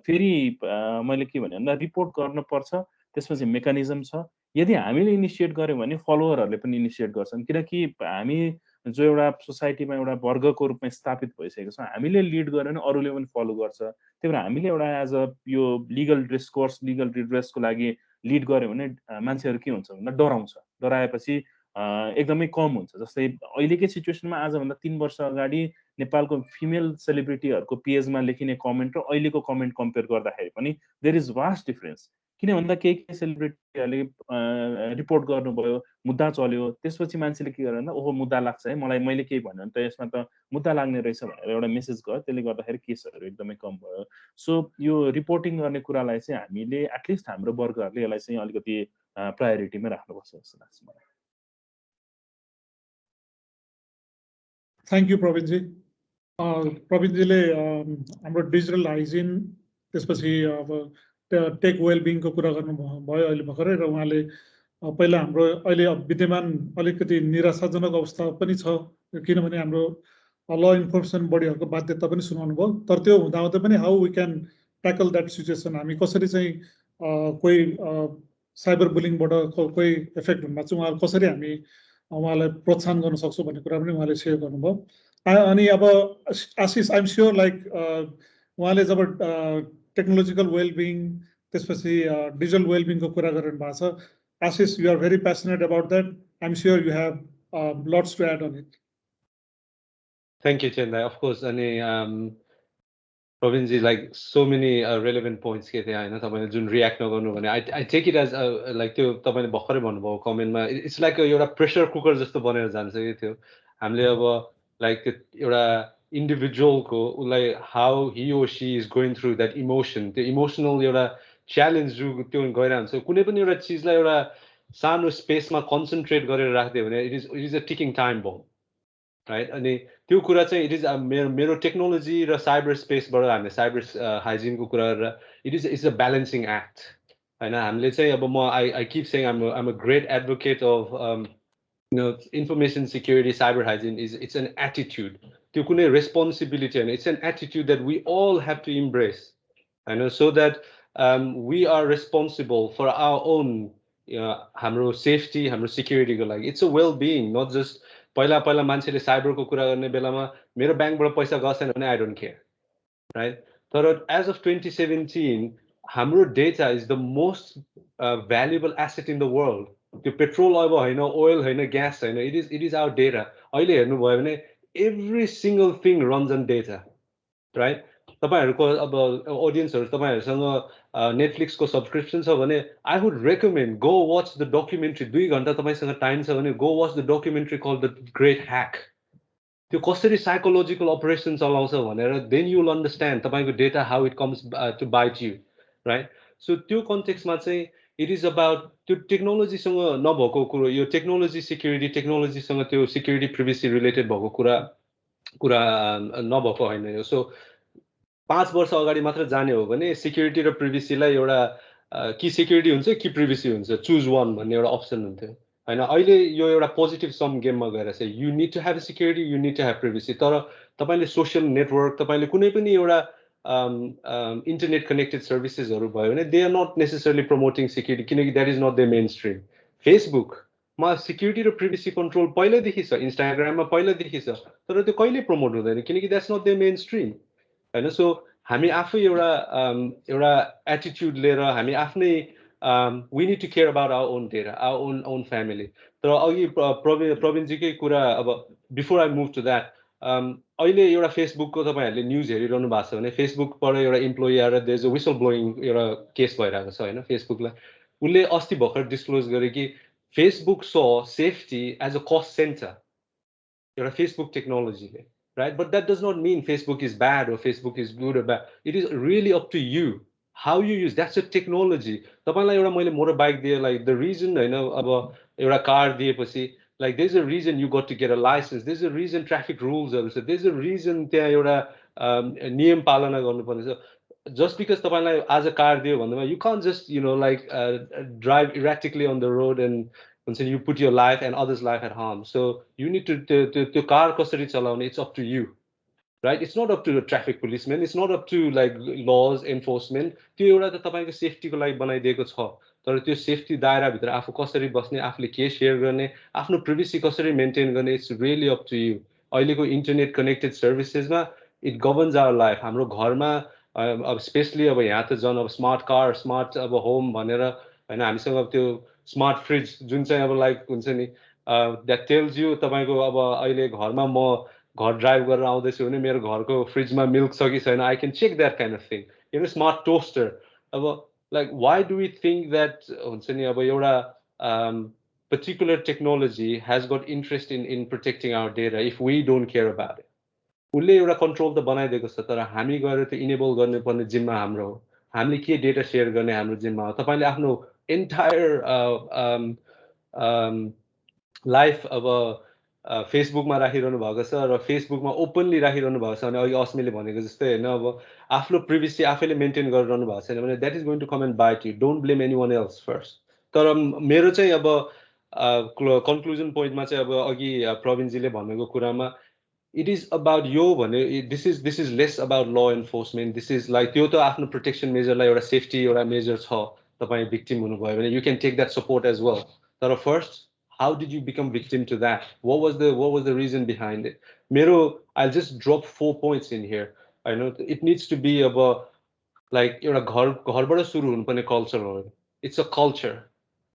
Speaker 3: फेरि मैले के भने भन्दा रिपोर्ट गर्नुपर्छ, त्यसपछि मेकानिजम छ। यदि हामीले इनिसिएट गर्यौँ भने फलोवरहरूले पनि इनिसिएट गर्छन्, किनकि हामी जो एउटा सोसाइटीमा एउटा वर्गको रूपमा स्थापित भइसकेको छ, हामीले लिड गर्यो भने अरूले पनि फलो गर्छ। त्यही भएर हामीले एउटा एज अ यो लिगल डिस्कोर्स, लिगल रिड्रेसको लागि लिड गर्यो भने मान्छेहरू के हुन्छ भन्दा डराउँछ, डराएपछि एकदमै कम हुन्छ। जस्तै अहिलेकै सिचुएसनमा आजभन्दा 3 वर्ष अगाडि नेपालको फिमेल सेलिब्रिटीहरूको पेजमा लेखिने कमेन्ट र अहिलेको कमेन्ट कम्पेयर गर्दाखेरि पनि देयर इज वास्ट डिफरेन्स। किन भन्दा केही सेलिब्रिटीहरूले रिपोर्ट गर्नुभयो, मुद्दा चल्यो, त्यसपछि मान्छेले के गर्यो भन्दा ओहो मुद्दा लाग्छ है, मैले केही भन्यो भने त यसमा त मुद्दा लाग्ने रहेछ भनेर एउटा मेसेज गयो, त्यसले गर्दाखेरि केसहरू एकदमै कम भयो। सो यो रिपोर्टिङ गर्ने कुरालाई चाहिँ हामीले एटलिस्ट हाम्रो वर्गहरूले यसलाई चाहिँ अलिकति प्रायोरिटीमा राख्नुपर्छ जस्तो लाग्छ मलाई।
Speaker 1: Thank you Pravinji. प्रवीणजीले हाम्रो डिजिटल हाइजिन, त्यसपछि अब टेक वेलबिङको कुरा गर्नुभयो अहिले भर्खरै, र उहाँले पहिला हाम्रो अहिले विद्यमान अलिकति निराशाजनक अवस्था पनि छ, किनभने हाम्रो ल इन्फोर्समेन्ट बडीहरूको बाध्यता पनि सुनाउनु भयो। तर त्यो हुँदाहुँदै पनि how we can tackle that situation, हामी कसरी चाहिँ कोही साइबर बुलिङबाट कोही इफेक्ट हुनुभएको छ उहाँहरू कसरी हामी उहाँलाई प्रोत्साहन गर्न सक्छौँ भन्ने कुरा पनि उहाँले सेयर गर्नुभयो। अनि अब आशिष, आइएम स्योर लाइक उहाँले जब टेक्नोलोजिकल वेलबिङ त्यसपछि डिजिटल वेलबिङको कुरा गरिरहनु भएको छ, Ashish you are very passionate about that, I'm sure you have lots to add on it.
Speaker 4: Thank you, Chenday. Of course, Provinji, like so many relevant points के थिए हैन तपाईले जुन रियाक्ट नगर्नु भने I take it as like त्यो तपाईले भर्खरै भन्नुभयो कमेन्टमा इट्स लाइक एउटा प्रेसर कुकर जस्तो बनेर जान्छ के त्यो हामीले अब लाइक त्यो एउटा इन्डिभिजुअलको उलाई how he or she is going through that emotion त्यो इमोसनल एउटा च्यालेन्ज जो त्यो गइरहन्छ कुनै पनि एउटा चीजलाई एउटा सानो स्पेसमा कन्सन्ट्रेट गरेर राख्दियो भने it is a ticking time bomb right अनि त्यो कुरा चाहिँ इट इज मेरो टेक्नोलोजी र साइबर स्पेसबाट हामीले साइबर हाइजिनको कुरा गरेर इट्स अ ब्यालेन्सिङ एक्ट हैन हामीले चाहिँ अब म I keep saying I'm a great advocate of information security cyber hygiene it's an attitude त्यो कुनै रेस्पोन्सिबिलिटी हैन it's an attitude that we all have to embrace हैन so that we are responsible for our own हाम्रो सेफ्टी हाम्रो सिक्युरिटीको लागि it's a well being not just पहिला पहिला मान्छेले साइबरको कुरा गर्ने बेलामा मेरो ब्याङ्कबाट पैसा गएन भने आई डोन्ट केयर राइट तर एज अफ 2017 हाम्रो data is the most valuable asset in the world त्यो पेट्रोल अब होइन ओइल होइन ग्यास होइन इट इज आवर डेटा अहिले हेर्नुभयो भने every single thing runs on data right तपाईहरुको अब ऑडियन्सहरु तपाईहरुसँग नेटफ्लिक्सको सब्सक्रिप्सन छ भने I would recommend go watch the documentary 2 घण्टा तपाईसँग टाइम छ भने go watch the documentary called the great hack त्यो कसरी साइकोलोजिकल अपरेसन चलाउँछ भनेर देन यु विल अन्डरस्ट्यान्ड तपाईको data how it comes to bite you right so त्यो कन्टेक्स्टमा चाहिँ इट इज अबाउट त्यो टेक्नोलोजीसँग नभएको कुरो यो टेक्नोलोजी सिक्युरिटी टेक्नोलोजीसँग त्यो सिक्युरिटी प्रिभेसी रिलेटेड भएको कुरा नभएको होइन यो सो 5 वर्ष अगाडि मात्र जाने हो भने सिक्युरिटी र प्रिभेसीलाई एउटा कि सिक्युरिटी हुन्छ कि प्रिभेसी हुन्छ चुज वान भन्ने एउटा अप्सन हुन्थ्यो हैन अहिले यो एउटा पोजिटिभ सम गेममा गएर चाहिँ you need to have security you need to have privacy तर तपाईले सोशल नेटवर्क तपाईले कुनै पनि एउटा इन्टरनेट कनेक्टेड सर्भिसेसहरु भयो भने they are not necessarily promoting security किनकि that is not the main stream फेसबुकमा सिक्युरिटी र प्रिभेसी कन्ट्रोल पहिल्यैदेखि छ इन्स्टाग्राममा पहिल्यैदेखि छ तर त्यो कहिले प्रमोट हुँदैन किनकि that's not the main stream हैन सो हामी आफै एउटा एटिट्युड लिएर हामी आफ्नै we need to care about our own data our own family तर अघि प्रवीणजीकै कुरा अब before I move to that अहिले एउटा फेसबुकको तपाईहरुले न्यूज हेरिरहनु भएको छ भने फेसबुकबाट एउटा इम्प्लोइ आएर there is a whistle blowing एउटा केस भइरहेको छ हैन फेसबुकलाई उले अस्ति भर्खर डिस्क्लोज गरे कि Facebook so safety as a cost centre एउटा फेसबुक टेक्नोलोजीले right but that does not mean Facebook is bad or Facebook is good or bad it is really up to you how you use that's a technology तपाईलाई एउटा मैले मोटरबाइक दिए like the reason हैन अब एउटा कार दिएपछि like there's a reason you got to get a license there's a reason traffic rules are so there's a reason त्यहाँ एउटा नियम पालना गर्नुपर्ने छ just because तपाईलाई आज कार दियो भन्दैमा you can't just you know like drive erratically on the road and you put your life and others' life at harm. So you need to car कसरी चलाउने it's up to you, right? It's not up to the traffic policeman. It's not up to like laws enforcement. त्यो एउटा त तपाईको सेफ्टीको लागि बनाइदिएको छ तर त्यो सेफ्टी दायरा भित्र आफू कसरी बस्ने आफूले के शेयर गर्ने आफ्नो प्रिभेसी कसरी मेन्टेन गर्ने it's really up to you अहिलेको इन्टरनेट कनेक्टेड सर्भिसेसमा इट गभर्न्स आवर लाइफ हाम्रो घरमा अब स्पेशली अब यहाँ त झन् अब स्मार्ट कार स्मार्ट अब होम भनेर हैन हामीसँग अब त्यो स्मार्ट फ्रिज जुन चाहिँ अब लाइक हुन्छ नि द्याट टेल्स यु तपाईको अब अहिले घरमा म घर ड्राइभ गरेर आउँदैछु भने मेरो घरको फ्रिजमा मिल्क छ कि छैन I can check that kind of thing you know smart toaster अब like why do we think that हुन्छ नि अब एउटा particular technology has got interest in protecting our data if we don't care about it उसले एउटा कन्ट्रोल त बनाइदिएको छ तर हामी गएर त्यो इनेबल गर्नुपर्ने जिम्मा हाम्रो हो हामीले के डेटा सेयर गर्ने हाम्रो जिम्मा हो तपाईले आफ्नो entire life अब फेसबुकमा राखिरहनु भएको छ र फेसबुकमा ओपनली राखिरहनु भएको छ भने अघि अस्मिले भनेको जस्तै हैन अब आफ्नो प्रिभेसी आफैले मेन्टेन गरिरहनु भएको छैन भने that is going to come and bite you don't blame anyone else first तर मेरो चाहिँ अब कन्क्लुजन पोइन्टमा चाहिँ अब अघि प्रवीणजीले भनेको कुरामा it is about यो भने this is less about law enforcement this is like त्यो त आफ्नो प्रोटेक्सन मेजरलाई एउटा सेफ्टी एउटा मेजर छ तपाई भिक्टिम हुनुभयो भने you can take that support as well तर first how did you become victim to that what was the reason behind it मेरो I'll just drop 4 points in here I know it needs to be about like एउटा घरबाट सुरु हुनुपर्ने कल्चर हो it's a culture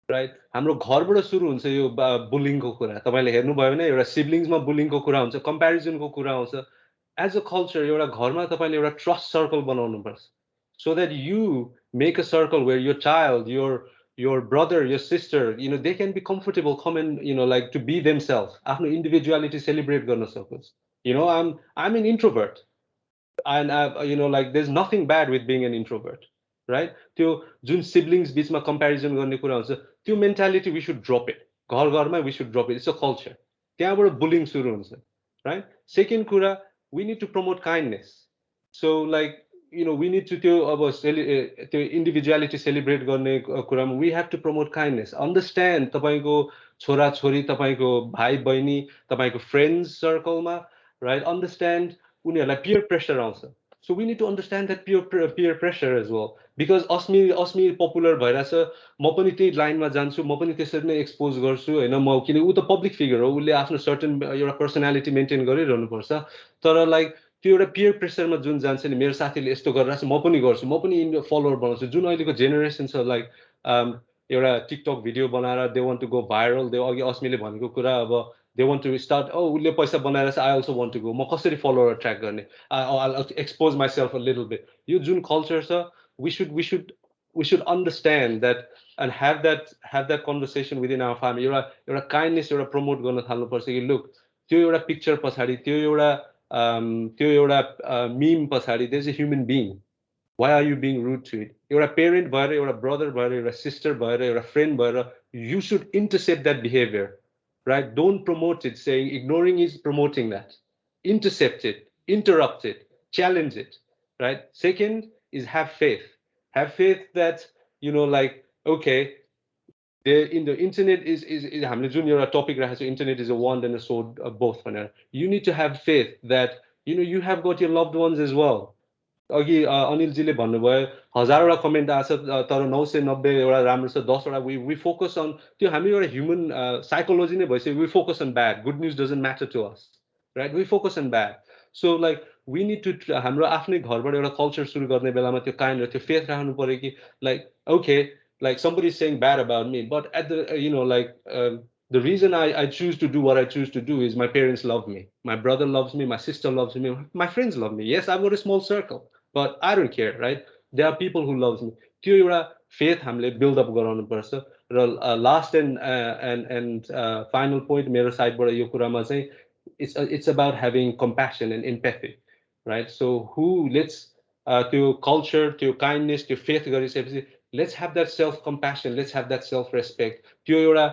Speaker 4: right हाम्रो घरबाट सुरु हुन्छ यो बुलिङको कुरा तपाईले हेर्नु भयो भने एउटा सिब्लिङ्समा बुलिङको कुरा हुन्छ कम्प्यारिजनको कुरा आउँछ एज अ कल्चर एउटा घरमा तपाईँले एउटा ट्रस्ट सर्कल बनाउनुपर्छ so that you make a circle where your child, your brother, your sister, they can be comfortable, come and, like to be themselves. After individuality celebrate garna sakoस्. I'm an introvert. And like there's nothing bad with being an introvert, right? त्यो जुन siblings बिचमा comparison गर्ने कुरा हुन्छ, त्यो mentality we should drop it. घर घरमा we should drop it. It's a culture. त्यहाँबाट bullying सुरु हुन्छ, right? Second कुरा, we need to promote kindness. So like we need to त्यो individuality celebrate गर्ने कुरामा we have to promote kindness. Understand तपाईको छोरा छोरी, तपाईको भाइ बहिनी, तपाईको friends circle मा, right? Understand उनीहरूलाई peer pressure आउँछ. So we need to understand that peer pressure as well. Because Asmi popular भइरहेछ, म पनि त्यही लाइनमा जान्छु, म पनि त्यसरी नै एक्सपोज गर्छु हैन, म किन उ त पब्लिक फिगर हो, उले आफ्नो सर्टेन एउटा पर्सनालिटी मेन्टेन गरिरहनु पर्छ. तर लाइक त्यो एउटा पियर प्रेसरमा जुन जान्छ नि, मेरो साथीले यस्तो गरिरहेछ म पनि गर्छु, म पनि फलोअर बनाउँछु. जुन अहिलेको जेनेरेसन छ, लाइक एउटा टिकटक भिडियो बनाएर they want to go viral. They अघि अस्मीले भनेको कुरा, अब they want to start, उसले पैसा बनाएर I also want to go, म कसरी follower attract गर्ने, I'll expose myself a little bit. यो जुन culture छ, we should understand that and have that conversation within our family. एउटा kindness एउटा promote गर्न थाल्नु पर्छ कि look, त्यो एउटा picture पछाडि, त्यो एउटा meme पछाडि, there's a human being. Why are you being rude to it? एउटा parent भएर, एउटा brother भएर, एउटा sister भएर, एउटा friend भएर, you should intercept that behavior. Right? Don't promote it, saying ignoring is promoting that. Intercept it, interrupt it, challenge it. Right? Second is have faith. Have faith that, like, okay, in the internet is हामीले जुन एउटा topic राखेको छ, internet is a wand and a sword, both. You need to have faith that, you have got your loved ones as well. अघि अनिलजीले भन्नुभयो, 1000वटा कमेन्ट आछ तर 990 एउटा राम्रो छ, 10 वटा we focus on, त्यो हामी एउटा ह्युमन साइकोलोजी नै भइसक्यो. We focus on bad. Good news doesn't matter to us, right? We focus on bad. So like we need to हाम्रो आफ्नै घरबाट एउटा कल्चर सुरु गर्ने बेलामा त्यो काइन्ड र त्यो फेथ राख्नु पर्यो कि like okay, like somebody is saying bad about me, but at the the reason I choose to do what I choose to do is my parents love me, my brother loves me, my sister loves me, my friends love me. Yes, I've got a small circle, but I don't care, right? There are people who loves me. त्यो एउटा faith हामीले build up गराउनु पर्छ. र last and final point मेरो साइडबाट यो कुरामा चाहिँ it's about having compassion and empathy, right? So let's त्यो culture, त्यो kindness, त्यो faith गरिसकेपछि let's have that self compassion, let's have that self respect. त्यो एउटा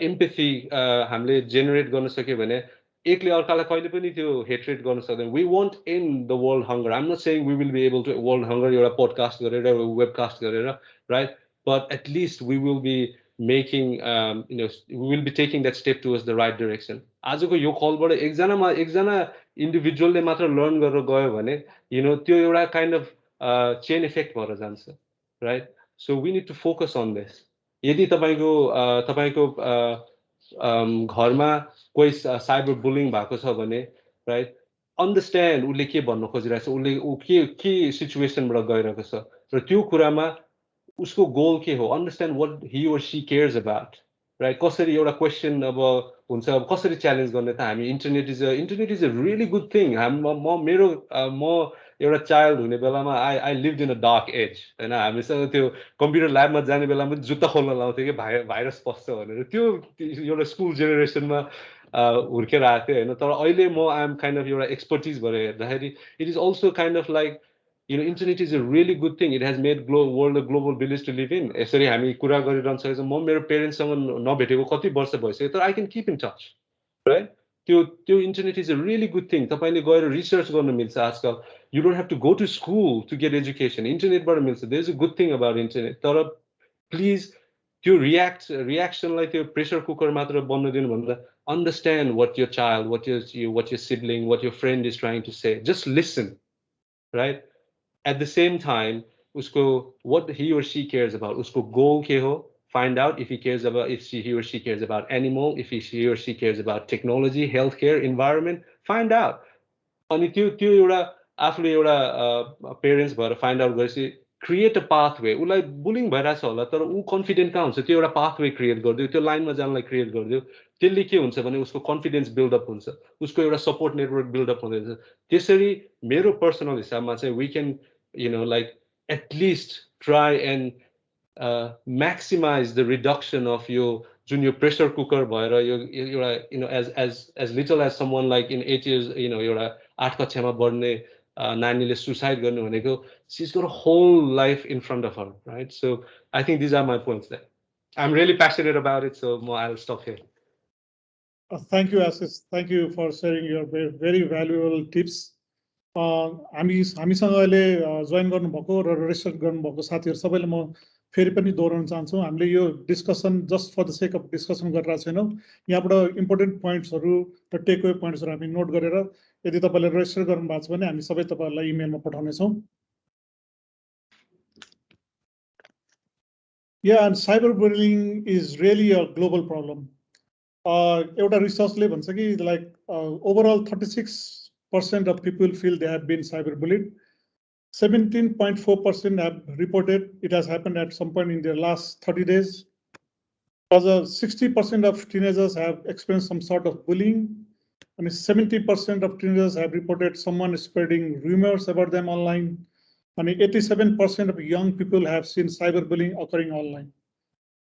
Speaker 4: empathy हामीले generate गर्न सक्यो भने एकले अर्कालाई कहिले पनि त्यो hatred गर्न सक्दैन. We won't end the world hunger. I'm not saying we will be able to world hunger एउटा podcast गरेर, webcast गरेर, right? But at least we will be making we will be taking that step towards the right direction. आजको यो कलबाट एकजना इन्डिभिजुअलले मात्र लर्न गरेर गयो भने त्यो एउटा काइन्ड अफ चेन इफेक्ट भएर जान्छ, right? So we need to focus on this. यदि तपाईको घरमा कोही साइबर बुलिङ भएको छ भने, राइट, अन्डरस्ट्यान्ड उसले के भन्न खोजिरहेको छ, उसले के सिचुएसनबाट गइरहेको छ र त्यो कुरामा उसको गोल के हो, understand what he or she cares about, right? कसरी एउटा क्वेसन अब हुन्छ, अब कसरी च्यालेन्ज गर्ने त हामी, internet is a really good thing. म एउटा चाइल्ड हुने बेलामा I lived in a dark age, होइन? हामीसँग त्यो कम्प्युटर ल्याबमा जाने बेलामा जुत्ता खोल्न लाउँथ्यो कि भाइरस पस्छ भनेर. त्यो एउटा स्कुल जेनेरेसनमा हुर्केर आएको थियो, होइन? तर अहिले म आइ एम काइन्ड अफ एउटा एक्सपर्टिज भएर हेर्दाखेरि it is also kind of like internet is a really good thing. It has made world a global village to live in. यसरी हामी कुरा गरिरहन सक्छौँ. म मेरो पेरेन्ट्ससँग नभेटेको कति वर्ष भइसक्यो, तर I can keep in touch, right? त्यो internet is a really good thing. तपाईले गएर रिसर्च गर्न मिल्छ आजकल. You don't have to go to school to get education. इन्टरनेटबाट मिल्छ. There's a good thing about internet. तर प्लिज त्यो रियाक्सनलाई त्यो प्रेसर कुकर मात्र बन्न दिनु भन्दा understand what your child, what your sibling, what your friend is trying to say. Just listen, right? At the same time, what he or she cares about, usko goal ke ho, find out if he or she cares about animal, if he or she cares about technology, healthcare, environment, find out. Ani त्यो एउटा आफूले एउटा parents भएर find out गरेपछि क्रिएट अ पाथवे उसलाई बुलिङ भइरहेछ होला तर ऊ कन्फिडेन्ट कहाँ हुन्छ त्यो एउटा पाथवे क्रिएट गरिदियो त्यो लाइनमा जानलाई क्रिएट गरिदियो त्यसले के हुन्छ भने उसको कन्फिडेन्स बिल्डअप हुन्छ उसको एउटा सपोर्ट नेटवर्क बिल्डअप हुँदैछ त्यसरी मेरो पर्सनल हिसाबमा चाहिँ we can like at least try and maximise the reduction of यो जुन यो प्रेसर कुकर भएर यो एउटा as little as some one like in 8 years एउटा 8 कक्षामा बढ्ने नानीले सुसाइड गर्नु भनेको she's got a whole life in front of her, right? So I think these are my points there. I'm really passionate about it, so I'll stop here.
Speaker 1: Thank you, Ashish. Thank you for sharing your very valuable tips. हामीसँग अहिले जोइन गर्नुभएको र रेजिस्टर गर्नुभएको साथीहरू सबैले म फेरि पनि दोहोऱ्याउन चाहन्छु हामीले यो discussion just for the sake of discussion गरिरहेको छैनौँ यहाँबाट इम्पोर्टेन्ट पोइन्ट्सहरू र टेक अवे पोइन्ट्सहरू हामी नोट गरेर यदि तपाईँले रेजिस्टर गर्नुभएको छ भने हामी सबै तपाईँहरूलाई इमेलमा पठाउनेछौँ Yeah, and cyberbullying is really a global problem. एउटा रिसर्चले भन्छ कि like overall 36% of people feel they have been cyberbullied. 17.4% have reported it has happened at some point in their last 30 days. 60% of teenagers have experienced some sort of bullying. And 70% of teenagers have reported someone spreading rumors about them online. And 87% of young people have seen cyberbullying occurring online.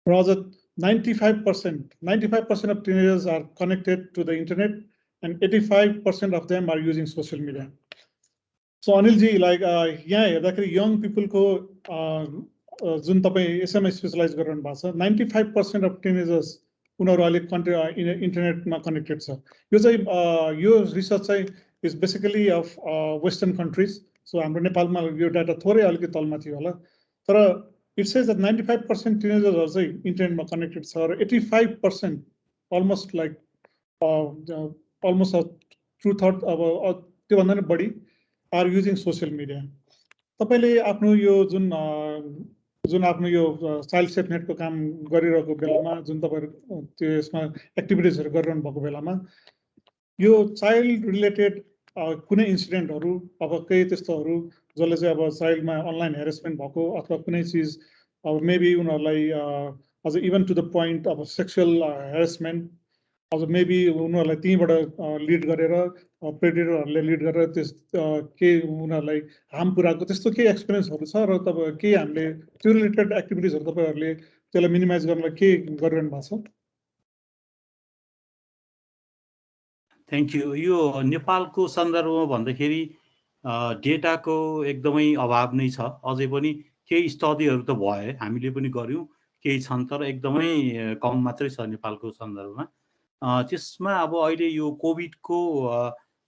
Speaker 1: Rather, 95% of teenagers are connected to the internet, and 85% of them are using social media. So Anilji, like young people ko जुन तपाईं एसएमएस स्पेशलाइज गरिरहनु भएको छ 95% of teenagers उनीहरू अहिले इन्टरनेटमा कनेक्टेड छ यो चाहिँ यो रिसर्च चाहिँ is basically of western countries so हाम्रो नेपालमा यो डाटा थोरै अलिकति तलमा थियो होला तर इट सेज दैट 95% टिनेजर्सहरु चाहिँ इन्टरनेटमा कनेक्टेड छ र 85% almost like almost true third अब त्यो भन्दा नि बढी आर युजिङ सोशल मिडिया तपाईले आफ्नो यो जुन आफ्नो यो चाइल्ड सेफ नेटको काम गरिरहेको बेलामा जुन तपाईहरु त्यो यसमा एक्टिभिटिजहरु गरिरहनु भएको बेलामा यो चाइल्ड रिलेटेड कुनै इन्सिडेन्टहरु अब केही त्यस्तोहरु जसले चाहिँ अब चाइल्डमा अनलाइन हेरेसमेन्ट भएको अथवा कुनै चीज अब मेबी उनीहरुलाई अझ इभन टु द पोइन्ट अब सेक्सुअल हेरेसमेन्ट अझ मेबी उनीहरुलाई त्यहीबाट लिड गरेर प्रेडेटरहरुले लिड गरेर त्यस के उनीहरुलाई हार्म पुर्याएको त्यस्तो के एक्सपिरियन्सहरु छ र तब के हामीले त्यो रिलेटेड एक्टिभिटिजहरु तपाईहरुले त्यसलाई मिनिमाइज गर्नलाई के गरिरहनु भएको छ
Speaker 5: थ्यांक यू यो नेपालको सन्दर्भमा भन्दाखेरि डेटाको एकदमै अभाव नै छ अझै पनि केही स्टडीहरु त भए हामीले पनि गर्यौं केही छन् तर एकदमै कम मात्रै छ नेपालको सन्दर्भमा त्यसमा अब अहिले यो कोभिडको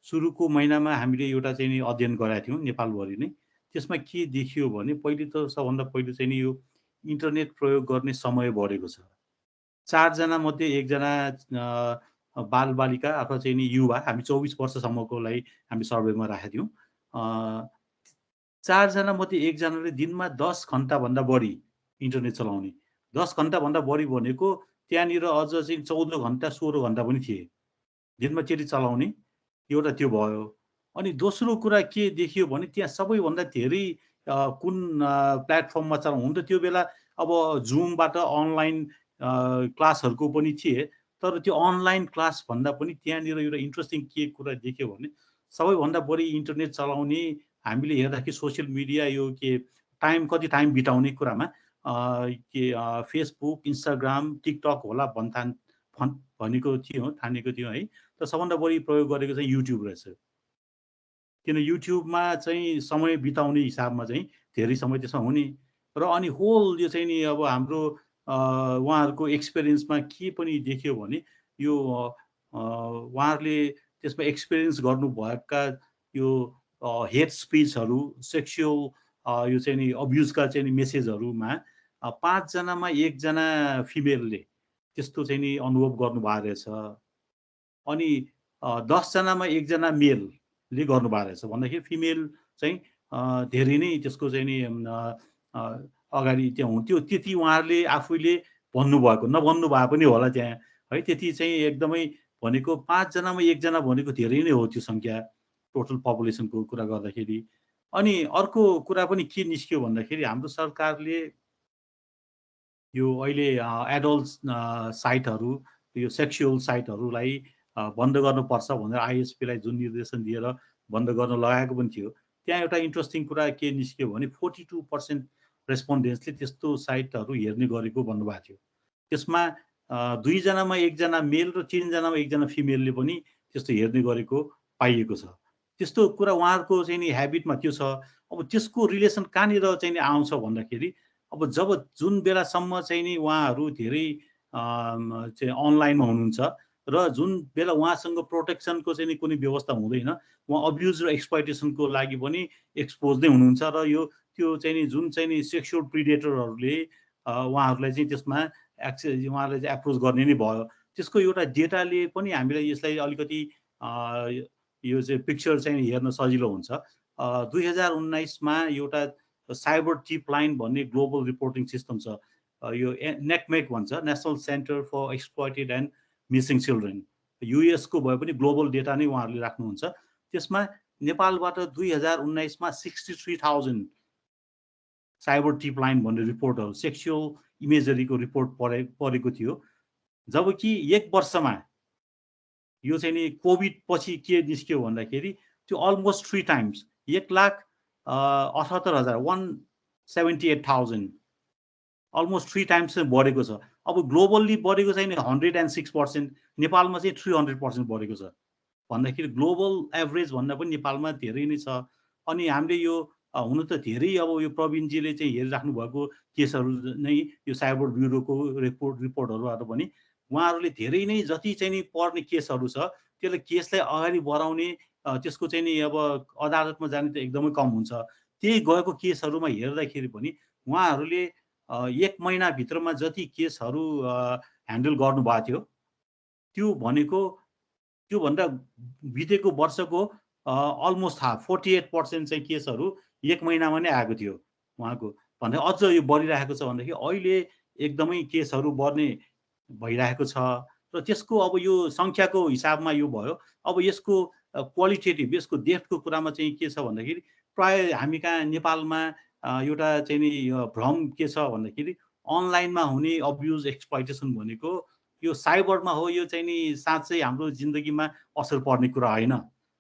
Speaker 5: सुरुको महिनामा हामीले एउटा चाहिँ अध्ययन गराएको थियौं नेपालभरि नै त्यसमा के देखियो भने पहिले त सबभन्दा पहिले चाहिँ यो इन्टरनेट प्रयोग गर्ने समय बढेको छ 4 जना मध्ये 1 जना बालबालिका अथवा चाहिँ नि युवा हामी 24 वर्षसम्मकोलाई हामी सर्वेमा राखेका थियौं 4 जना मध्ये 1 जनाले दिनमा 10 घण्टा भन्दा बढी इन्टरनेट चलाउने 10 घण्टा भन्दा बढी भनेको त्यहाँनिर अझ चाहिँ 14 घण्टा 16 घण्टा पनि थिए दिनमा चेटी चलाउने एउटा त्यो भयो अनि दोस्रो कुरा के देखियो भने त्यहाँ सबैभन्दा धेरै कुन प्लेटफर्ममा चलाउनु हुन त त्यो बेला अब जुमबाट अनलाइन क्लासहरुको पनि थिए तर त्यो अनलाइन क्लास भन्दा पनि त्यहाँनिर एउटा इन्ट्रेस्टिङ के कुरा देख्यो भने सबैभन्दा बढी इन्टरनेट चलाउने हामीले हेर्दाखेरि सोशल मिडिया यो के कति टाइम बिताउने कुरामा के फेसबुक इन्स्टाग्राम टिकटक होला भनेको थियो ठानेको थियो है तर सबभन्दा बढी प्रयोग गरेको चाहिँ युट्युब रहेछ किन युट्युबमा चाहिँ समय बिताउने हिसाबमा चाहिँ धेरै समय त्यसमा हुने र अनि होल यो चाहिँ नि अब हाम्रो उहाँहरुको एक्सपिरियन्समा के पनि देखियो भने यो उहाँहरुले त्यसमा एक्सपिरियन्स गर्नुभएका यो हेट स्पीचहरु सेक्सुअल यो चाहिँ नि अब्युजका चाहिँ नि मेसेजहरुमा 5 जनामा 1 जना फिमेलले त्यस्तो चाहिँ नि अनुभव गर्नुभएको रहेछ अनि 10 जनामा 1 जना मेलले गर्नुभएको रहेछ भन्दाखेरि फिमेल चाहिँ धेरै नै त्यसको चाहिँ नि अगाडि त्यहाँ हुन्थ्यो त्यति उहाँहरुले आफैले भन्नुभएको नभन्नु भए पनि होला त्यहाँ है त्यति चाहिँ एकदमै भनेको 5 जनामा 1 जना भनेको धेरै नै हो त्यो संख्या टोटल पपुलेसनको कुरा गर्दाखेरि अनि अर्को कुरा पनि के निस्क्यो भन्दाखेरि हाम्रो सरकारले यो अहिले एडल्ट साइटहरू यो सेक्सुअल साइटहरूलाई बन्द गर्नुपर्छ भनेर आइएसपीलाई जुन निर्देशन दिएर बन्द गर्न लगाएको पनि थियो। त्यहाँ एउटा इन्ट्रेस्टिङ कुरा के निस्क्यो भने 42% रेस्पोन्डेन्ट्सले त्यस्तो साइटहरू हेर्ने गरेको भन्नुभएको थियो। त्यसमा 2 जनामा 1 जना मेल र 3 जनामा 1 जना फिमेलले पनि त्यस्तो हेर्ने गरेको पाइएको छ। त्यस्तो कुरा उहाँहरूको चाहिँ नि ह्याबिटमा त्यो छ। अब त्यसको रिलेसन कहाँनिर चाहिँ नि आउँछ भन्दाखेरि अब जब जुन बेलासम्म चाहिँ नि उहाँहरू धेरै चाहिँ अनलाइनमा हुनुहुन्छ र जुन बेला उहाँसँग प्रोटेक्सनको चाहिँ नि कुनै व्यवस्था हुँदैन, उहाँ अब्युज र एक्सप्लोइटेसनको लागि पनि एक्सपोज नै हुनुहुन्छ र यो त्यो चाहिँ नि जुन चाहिँ नि सेक्सुअल प्रिडेटरहरूले उहाँहरूलाई चाहिँ त्यसमा उहाँलाई चाहिँ एप्रोच गर्ने नै भयो। त्यसको एउटा डेटाले पनि हामीलाई यसलाई अलिकति यो चाहिँ पिक्चर चाहिँ हेर्न सजिलो हुन्छ। 2019मा एउटा साइबर टिप लाइन भन्ने ग्लोबल रिपोर्टिङ सिस्टम छ, यो नेकमेक भन्छ, national centre for exploited and missing children. युएसको भए पनि ग्लोबल डेटा नै उहाँहरूले राख्नुहुन्छ। त्यसमा नेपालबाट 2019मा 63,000 साइबर टिप लाइन भन्ने रिपोर्टहरू सेक्सुअल इमेजरीको रिपोर्ट परेको थियो। जबकि 1 वर्षमा यो चाहिँ नि कोभिड पछि के निस्क्यो भन्दाखेरि त्यो अलमोस्ट 3 टाइम्स 1,78,000 178,000 अलमोस्ट 3 टाइम्स चाहिँ बढेको छ। अब ग्लोबल्ली बढेको चाहिँ 106%, नेपालमा चाहिँ 300% बढेको छ भन्दाखेरि ग्लोबल एभरेज भन्दा पनि नेपालमा धेरै नै छ। अनि हामीले यो हुन त धेरै अब यो प्रवीणजीले चाहिँ हेरिराख्नु भएको केसहरू नै यो साइबर ब्युरोको रिपोर्टहरूबाट पनि उहाँहरूले धेरै नै जति चाहिँ नि पर्ने केसहरू छ त्यसलाई केसलाई अगाडि बढाउने त्यसको चाहिँ नि अब अदालतमा जाने त एकदमै कम हुन्छ। त्यही गएको केसहरूमा हेर्दाखेरि पनि उहाँहरूले 1 महिनाभित्रमा जति केसहरू ह्यान्डल गर्नुभएको थियो त्यो भनेको त्योभन्दा बितेको वर्षको अलमोस्ट हाफ 48% चाहिँ केसहरू 1 महिनामा नै आएको थियो उहाँको। भन्दा अझ यो बढिरहेको छ भन्दाखेरि अहिले एकदमै केसहरू बढ्ने भइरहेको छ र त्यसको अब यो सङ्ख्याको हिसाबमा यो भयो। अब यसको क्वालिटेटिभ यसको डेप्थको कुरामा चाहिँ के छ भन्दाखेरि प्राय हामी कहाँ नेपालमा एउटा चाहिँ नि भ्रम के छ भन्दाखेरि अनलाइनमा हुने अब्युज एक्सप्लोइटेसन भनेको यो साइबरमा हो, यो चाहिँ नि साँच्चै हाम्रो जिन्दगीमा असर पर्ने कुरा होइन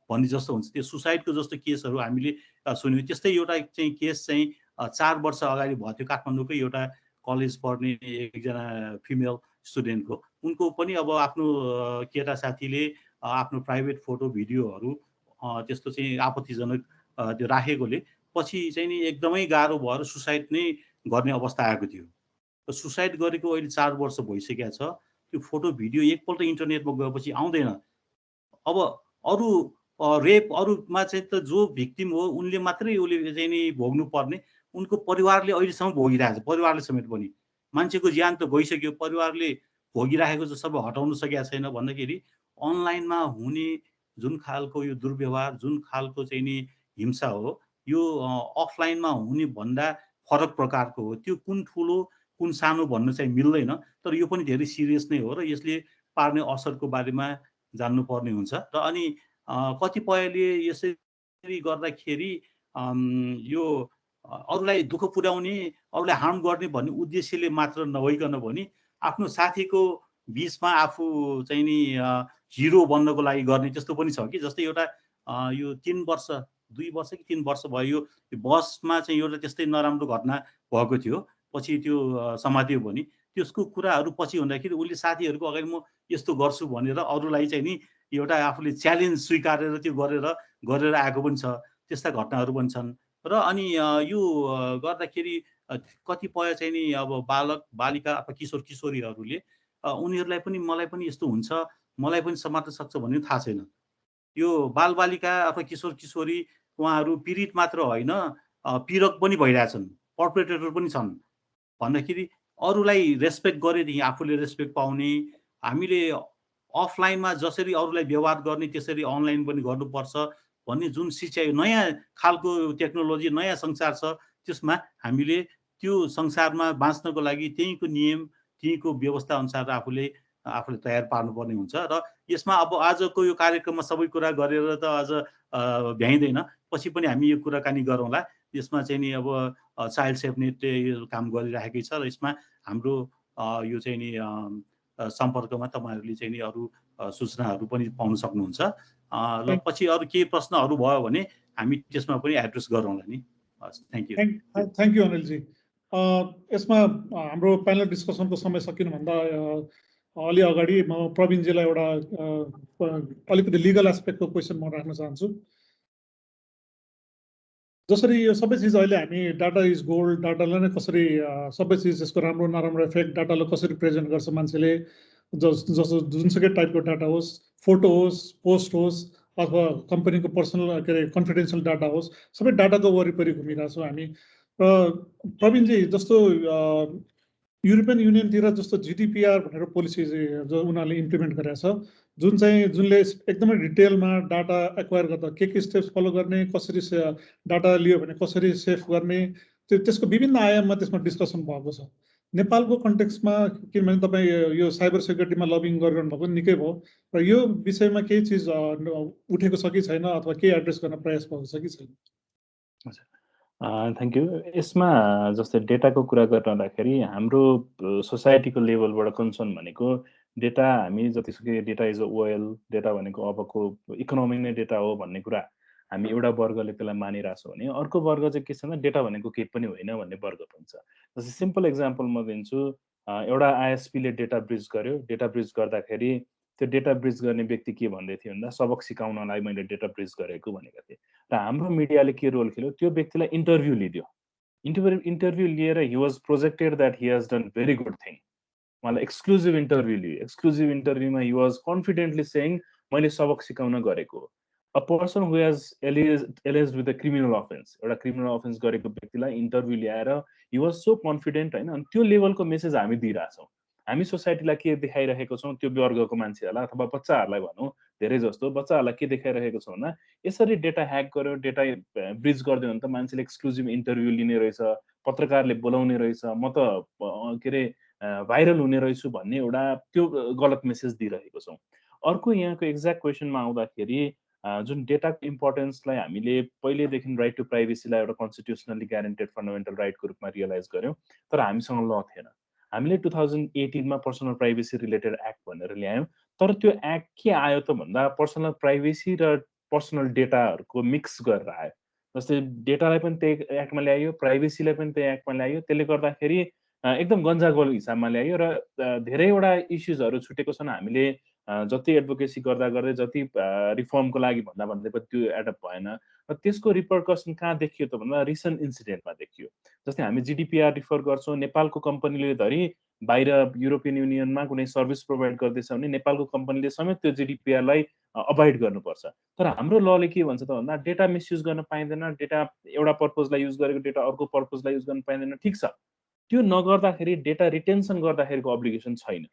Speaker 5: भन्ने जस्तो हुन्छ। त्यो सुसाइडको जस्तो केसहरू हामीले सुन्यौँ। त्यस्तै एउटा चाहिँ केस चाहिँ 4 वर्ष अगाडि भयो थियो काठमाडौँकै एउटा कलेज पढ्ने एकजना फिमेल स्टुडेन्टको। उनको पनि अब आफ्नो केटा साथीले आफ्नो प्राइभेट फोटो भिडियोहरू त्यस्तो चाहिँ आपत्तिजनक त्यो राखेकोले पछि चाहिँ नि एकदमै गाह्रो भएर सुसाइड नै गर्ने अवस्था आएको थियो। र सुसाइड गरेको अहिले 4 वर्ष भइसकेको छ। त्यो फोटो भिडियो एकपल्ट इन्टरनेटमा गएपछि आउँदैन। अब अरू रेप अरूमा चाहिँ त जो भिक्टिम हो उनले मात्रै उसले चाहिँ नि भोग्नु पर्ने, उनको परिवारले अहिलेसम्म भोगिरहेको छ। परिवारले समेत पनि मान्छेको ज्यान त गइसक्यो, परिवारले भोगिरहेको चाहिँ सबै हटाउन सकेका छैन भन्दाखेरि अनलाइनमा हुने जुन खालको यो दुर्व्यवहार, जुन खालको चाहिँ नि हिंसा हो, यो अफलाइनमा हुने भन्दा फरक प्रकारको हो। त्यो कुन ठुलो कुन सानो भन्न चाहिँ मिल्दैन, तर यो पनि धेरै सिरियस नै हो र यसले पार्ने असरको बारेमा जान्नुपर्ने हुन्छ। र अनि कतिपयले यसरी गर्दाखेरि यो अरूलाई दुःख पुर्याउने, अरूलाई हार्म गर्ने भन्ने उद्देश्यले मात्र नभइकन पनि आफ्नो साथीको बिचमा आफू चाहिँ नि हिरो बन्नको लागि गर्ने त्यस्तो पनि छ कि। जस्तै एउटा यो 3 वर्ष 2 वर्ष कि 3 वर्ष भयो यो बसमा चाहिँ एउटा त्यस्तै नराम्रो घटना भएको थियो, पछि त्यो समातियो पनि। त्यसको कुराहरू पछि हुँदाखेरि उसले साथीहरूको अगाडि म यस्तो गर्छु भनेर अरूलाई चाहिँ नि एउटा आफूले च्यालेन्ज स्वीकारेर त्यो गरेर आएको पनि छ। त्यस्ता घटनाहरू पनि छन्। र अनि यो गर्दाखेरि कतिपय चाहिँ नि अब बालक बालिका अथवा किशोर किशोरीहरूले उनीहरूलाई पनि मलाई पनि यस्तो हुन्छ, मलाई पनि समात्न सक्छ भन्ने थाहा छैन। यो बालबालिका अथवा किशोर किशोरी उहाँहरू पीडित मात्र होइन, पीडक पनि भइरहेछन्, पर्पेट्रेटर पनि छन् भन्दाखेरि अरूलाई रेस्पेक्ट गरेदेखि आफूले रेस्पेक्ट पाउने। हामीले अफलाइनमा जसरी अरूलाई व्यवहार गर्ने त्यसरी अनलाइन पनि गर्नुपर्छ भन्ने जुन शिक्षा, नयाँ खालको टेक्नोलोजी, नयाँ संसार छ, त्यसमा हामीले त्यो संसारमा बाँच्नको लागि त्यहीँको नियम त्यहीँको व्यवस्था अनुसार आफूले तयार पार्नुपर्ने हुन्छ। र यसमा अब आजको यो कार्यक्रममा सबै कुरा गरेर त अझ भ्याइँदैन। पछि पनि हामी यो कुराकानी गरौँला। यसमा चाहिँ नि अब चाइल्ड सेफनेटले यो काम गरिराखेकै छ र यसमा हाम्रो यो चाहिँ नि सम्पर्कमा तपाईँहरूले चाहिँ नि अरू सूचनाहरू पनि पाउन सक्नुहुन्छ। र पछि अरू केही प्रश्नहरू भयो भने हामी त्यसमा पनि एड्रेस गरौँला नि। Thank you.
Speaker 1: थ्याङ्क यू अनिलजी। यसमा हाम्रो प्यानल डिस्कसनको समय सकिनुभन्दा अलि अगाडि म प्रवीणजीलाई एउटा अलिकति लिगल एस्पेक्टको क्वेसन म राख्न चाहन्छु। जसरी यो सबै चिज अहिले हामी डाटा इज गोल्ड, डाटालाई नै कसरी सबै चिज यसको राम्रो नराम्रो इफेक्ट डाटालाई कसरी प्रेजेन्ट गर्छ मान्छेले, जुनसुकै टाइपको डाटा होस्, फोटो होस्, पोस्ट होस् अथवा कम्पनीको पर्सनल के अरे कन्फिडेन्सियल डाटा होस्, सबै डाटाको वरिपरि घुमिरहेको छौँ हामी। प्रवीणजी, जस्तो युरोपियन युनियनतिर जस्तो GDPR भनेर पोलिसी जो उनीहरूले इम्प्लिमेन्ट गरेको छ, जुनले एकदमै डिटेलमा डाटा एक्वायर गर्दा के स्टेप्स फलो गर्ने, कसरी डाटा लियो भने कसरी सेफ गर्ने, त्यसको विभिन्न आयाममा त्यसमा डिस्कसन भएको छ। नेपालको कन्टेक्स्टमा किनभने तपाईँ यो साइबर सेक्युरिटीमा लबिङ गरिरहनु भएको निकै भयो र यो विषयमा केही चिज उठेको छ कि छैन अथवा केही एड्रेस गर्न प्रयास भएको छ कि छैन?
Speaker 3: Thank you. यसमा जस्तै डेटाको कुरा गर्दाखेरि हाम्रो सोसाइटीको लेभलबाट कन्सर्न भनेको डेटा हामी जतिसुकै data is a oil, data भनेको अबको इकोनोमी नै डेटा हो भन्ने कुरा हामी एउटा वर्गले त्यसलाई मानिरहेछौँ भने अर्को वर्ग चाहिँ के छ भने डेटा भनेको केही पनि होइन भन्ने वर्ग पनि छ। जस्तै सिम्पल एक्जाम्पल म दिन्छु, एउटा आइएसपीले डेटा ब्रिज गर्यो, डेटा ब्रिज गर्दाखेरि त्यो डेटा ब्रिज गर्ने व्यक्ति के भन्दै थियो भन्दा सबक सिकाउनलाई मैले डेटा ब्रिज गरेको भनेको थिएँ र हाम्रो मिडियाले के रोल खेल्यो, त्यो व्यक्तिलाई इन्टरभ्यू लिदियो। इन्टरभ्यू लिएर he was projected that he has done very good thing. उहाँलाई एक्सक्लुजिभ इन्टरभ्यू लियो। एक्सक्लुजिभ इन्टरभ्यूमा हि वाज कन्फिडेन्टली सेइङ मैले सबक सिकाउन गरेको। A person who has alleged with a criminal offence, एउटा क्रिमिनल अफेन्स गरेको व्यक्तिलाई इन्टरभ्यू ल्याएर हि वाज सो कन्फिडेन्ट होइन। अनि त्यो लेभलको मेसेज हामी दिइरहेछौँ। हामी सोसाइटीलाई के देखाइरहेको छौँ, त्यो वर्गको मान्छेहरूलाई अथवा बच्चाहरूलाई भनौँ, धेरै जस्तो बच्चाहरूलाई के देखाइरहेको छौँ भन्दा यसरी डेटा ह्याक गर्यो, डेटा ब्रिज गरिदियो भने त मान्छेले एक्सक्लुजिभ इन्टरभ्यू लिने रहेछ, पत्रकारले बोलाउने रहेछ, म त के अरे भाइरल हुने रहेछु भन्ने एउटा त्यो गलत मेसेज दिइरहेको छौँ। अर्को यहाँको एक्ज्याक्ट क्वेसनमा आउँदाखेरि जुन डेटाको इम्पोर्टेन्सलाई हामीले पहिलेदेखि राइट टु प्राइभेसीलाई एउटा कन्स्टिट्युसनली ग्यारेन्टेड फन्डामेन्टल राइटको रूपमा रियलाइज गऱ्यौँ, तर हामीसँग ल थिएन। हामीले 2018मा पर्सनल प्राइभेसी रिलेटेड एक्ट भनेर ल्यायौँ, तर त्यो एक्ट के आयो त भन्दा पर्सनल प्राइभेसी र पर्सनल डेटाहरूको मिक्स गरेर आयो। जस्तै डेटालाई पनि त्यही एक्टमा ल्यायो, प्राइभेसीलाई पनि त्यही एक्टमा ल्यायो। त्यसले गर्दाखेरि एकदम गन्जागोल हिसाबमा ल्यायो र धेरैवटा इस्युजहरू छुटेको छन्। हामीले जति एडभोकेसी गर्दा गर्दै जति रिफर्मको लागि भन्दा भन्दै पनि त्यो एडप्ट भएन र त्यसको रिपरकसन कहाँ देखियो त भन्दा रिसेन्ट इन्सिडेन्टमा देखियो। जस्तै हामी GDPR रिफर गर्छौँ, नेपालको कम्पनीले धरि बाहिर युरोपियन युनियनमा कुनै सर्भिस प्रोभाइड गर्दैछ भने नेपालको कम्पनीले समेत त्यो GDPRलाई अभोइड गर्नुपर्छ। तर हाम्रो लले के भन्छ त भन्दा डेटा मिसयुज गर्न पाइँदैन, डेटा एउटा पर्पजलाई युज गरेको डेटा अर्को पर्पजलाई युज गर्न पाइँदैन। ठिक छ, त्यो नगर्दाखेरि डेटा रिटेन्सन गर्दाखेरिको अब्लिगेसन छैन।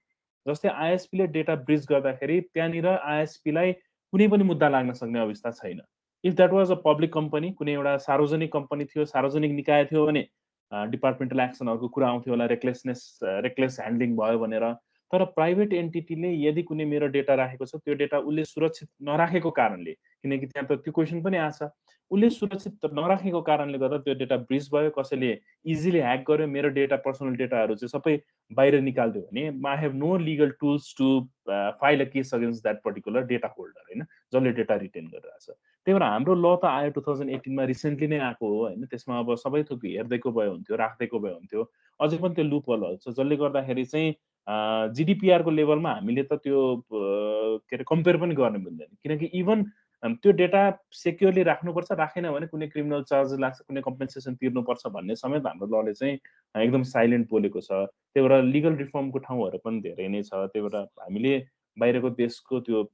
Speaker 3: जस्तै आइएसपीले डेटा ब्रिज गर्दाखेरि त्यहाँनिर आइएसपीलाई कुनै पनि मुद्दा लाग्न सक्ने अवस्था छैन। If that was a public company, कुनै एउटा सार्वजनिक कम्पनी थियो, सार्वजनिक निकाय थियो भने डिपार्टमेन्टल एक्सनहरूको कुरा आउँथ्यो होला, रेकलेस ह्यान्डलिङ भयो भनेर। तर प्राइभेट एन्टिटीले यदि कुनै मेरो डेटा राखेको छ, त्यो डेटा उसले सुरक्षित नराखेको कारणले, किनकि त्यहाँ त त्यो क्वेसन पनि आछ, उसले सुरक्षित नराखेको कारणले गर्दा त्यो डेटा ब्रिज भयो, कसैले इजिली ह्याक गर्यो, मेरो डेटा पर्सनल डेटाहरू चाहिँ सबै बाहिर निकाल्दियो भने I have no legal tools to file a case against that particular data holder होइन, जसले डेटा रिटेन गरिरहेछ। त्यही भएर हाम्रो ल त आयो 2018मा, रिसेन्टली नै आएको हो होइन। त्यसमा अब सबै थोक हेर्दैको भए हुन्थ्यो, राख्दैको भए हुन्थ्यो। अझै पनि त्यो लुप होलहरू छ, जसले गर्दाखेरि चाहिँ GDPRको लेभलमा हामीले त त्यो के अरे कम्पेयर पनि गर्न मिल्दैन, किनकि इभन त्यो डेटा सेक्योरली राख्नुपर्छ, राखेन भने कुनै क्रिमिनल चार्ज लाग्छ, कुनै कम्पेन्सेसन तिर्नुपर्छ भन्ने समेत हाम्रो लले चाहिँ एकदम साइलेन्ट बोलेको छ। त्यही भएर लिगल रिफर्मको ठाउँहरू पनि धेरै नै छ। त्यही भएर हामीले बाहिरको देशको त्यो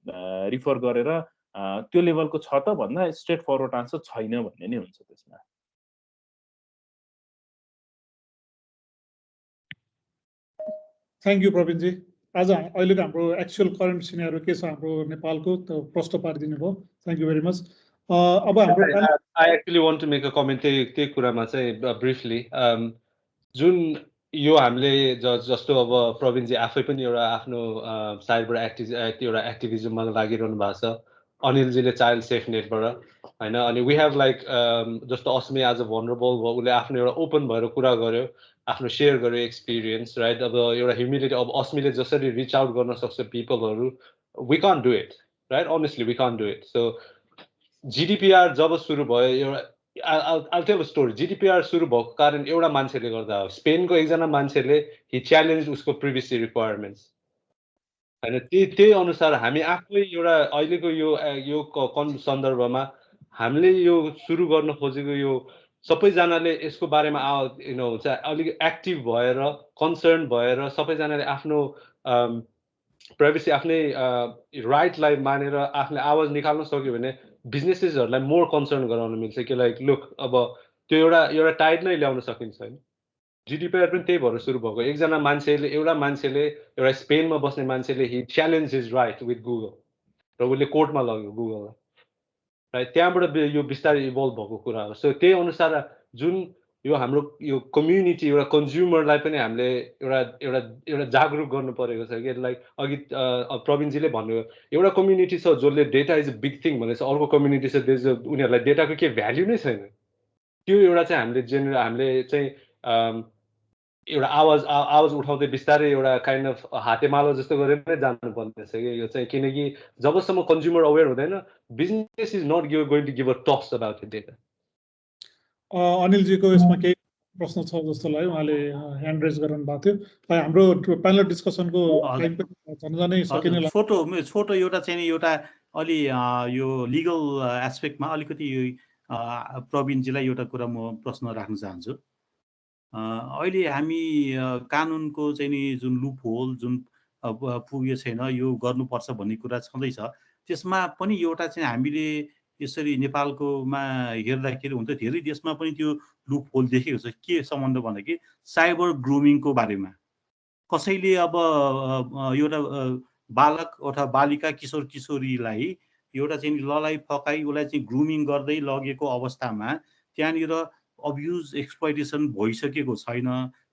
Speaker 3: रिफर गरेर त्यो लेभलको छ त भन्दा स्ट्रेट फरवर्ड आन्सर छैन भन्ने नै हुन्छ त्यसमा।
Speaker 1: Thank you Pravinji. आज अहिलेको हाम्रो एक्चुअल करेन्ट सिनेरियो के छ हाम्रो नेपालको त्यो प्रश्न पारिदिनु भयो। Thank you very much. अब हाम्रो
Speaker 4: I actually want to make a comment त्यही कुरामा चाहिँ ब्रिफली। जुन यो हामीले जस्तो अब प्रवीणजी आफै पनि एउटा आफ्नो साइडबाट एउटा एक्टिभिजममा लागिरहनु भएको छ, अनिलजीले चाइल्ड सेफ नेटबाट, होइन अनि वी हेभ लाइक जस्तो अस्मी आज भनरेबल भयो उसले आफ्नो एउटा ओपन भएर कुरा गर्यो आफ्नो सेयर गर्यो एक्सपिरियन्स राइट अब एउटा ह्युमिलिटी अब अस्मीले जसरी रिच आउट गर्न सक्छ पिपलहरू we can't do it right honestly we can't do it so GDPR जब सुरु भयो एउटा I'll tell a story. GDPR सुरु भएको कारण एउटा मान्छेले गर्दा हो स्पेनको एकजना मान्छेले हि च्यालेन्ज उसको प्रिभेसी रिक्वायरमेन्ट्स होइन त्यही अनुसार हामी आफै एउटा अहिलेको यो सन्दर्भमा हामीले यो सुरु गर्न खोजेको यो सबैजनाले यसको बारेमा हुन्छ अलिक एक्टिभ भएर कन्सर्न भएर सबैजनाले आफ्नो प्राइभेसी आफ्नै राइटलाई मानेर आफ्नो आवाज निकाल्न सक्यो भने बिजनेसेसहरूलाई मोर कन्सर्न गराउन मिल्छ कि लाइक लुक अब त्यो एउटा टाइड नै ल्याउन सकिन्छ होइन GDPR पनि त्यही भएर सुरु भएको एउटा मान्छेले एउटा स्पेनमा बस्ने मान्छेले he challenge his right with Google र उसले कोर्टमा लग्यो गुगललाई राइट त्यहाँबाट यो बिस्तारै इभल्भ भएको कुरा हो सो त्यही अनुसार जुन यो हाम्रो यो कम्युनिटी एउटा कन्ज्युमरलाई पनि हामीले एउटा जागरुक गर्नु परेको छ कि लाइक अघि प्रवीणजीले भन्नु एउटा कम्युनिटी छ जसले data is a big thing भनेर अर्को कम्युनिटी छ उनीहरूलाई डेटाको केही भ्याल्यु नै छैन त्यो एउटा चाहिँ हामीले चाहिँ एउटा आवाज उठाउँदै बिस्तारै एउटा काइन्ड अफ हातेमालो जस्तो गरेर नै जानुपर्ने छ कि यो चाहिँ किनकि जबसम्म कन्ज्युमर अवेर हुँदैन business is not going to give a toss about data
Speaker 1: अनिलजीको यसमा केही प्रश्न छ जस्तो लाग्यो उहाँले ह्यान्ड रेज गर्नु भएको थियो हाम्रो प्यानल डिस्कसनको टाइम पनि झन्झनै सकिने लाग्यो
Speaker 5: छोटो एउटा चाहिँ एउटा अलि यो लिगल एस्पेक्टमा अलिकति प्रवीणजीलाई एउटा कुरा म प्रश्न राख्न चाहन्छु अहिले हामी कानुनको चाहिँ नि जुन लुप होल जुन पुग्यो छैन यो गर्नुपर्छ भन्ने कुरा छँदैछ त्यसमा पनि एउटा चाहिँ हामीले यसरी नेपालकोमा हेर्दाखेरि हुन्छ धेरै देशमा पनि त्यो लुप होल देखेको छ के सम्बन्ध भन्दाखेरि साइबर ग्रुमिङको बारेमा कसैले अब एउटा बालक अथवा बालिका किशोर किशोरीलाई एउटा चाहिँ ललाई फकाई उसलाई चाहिँ ग्रुमिङ गर्दै लगेको अवस्थामा त्यहाँनिर अब्युज एक्सप्लोइटेसन भइसकेको छैन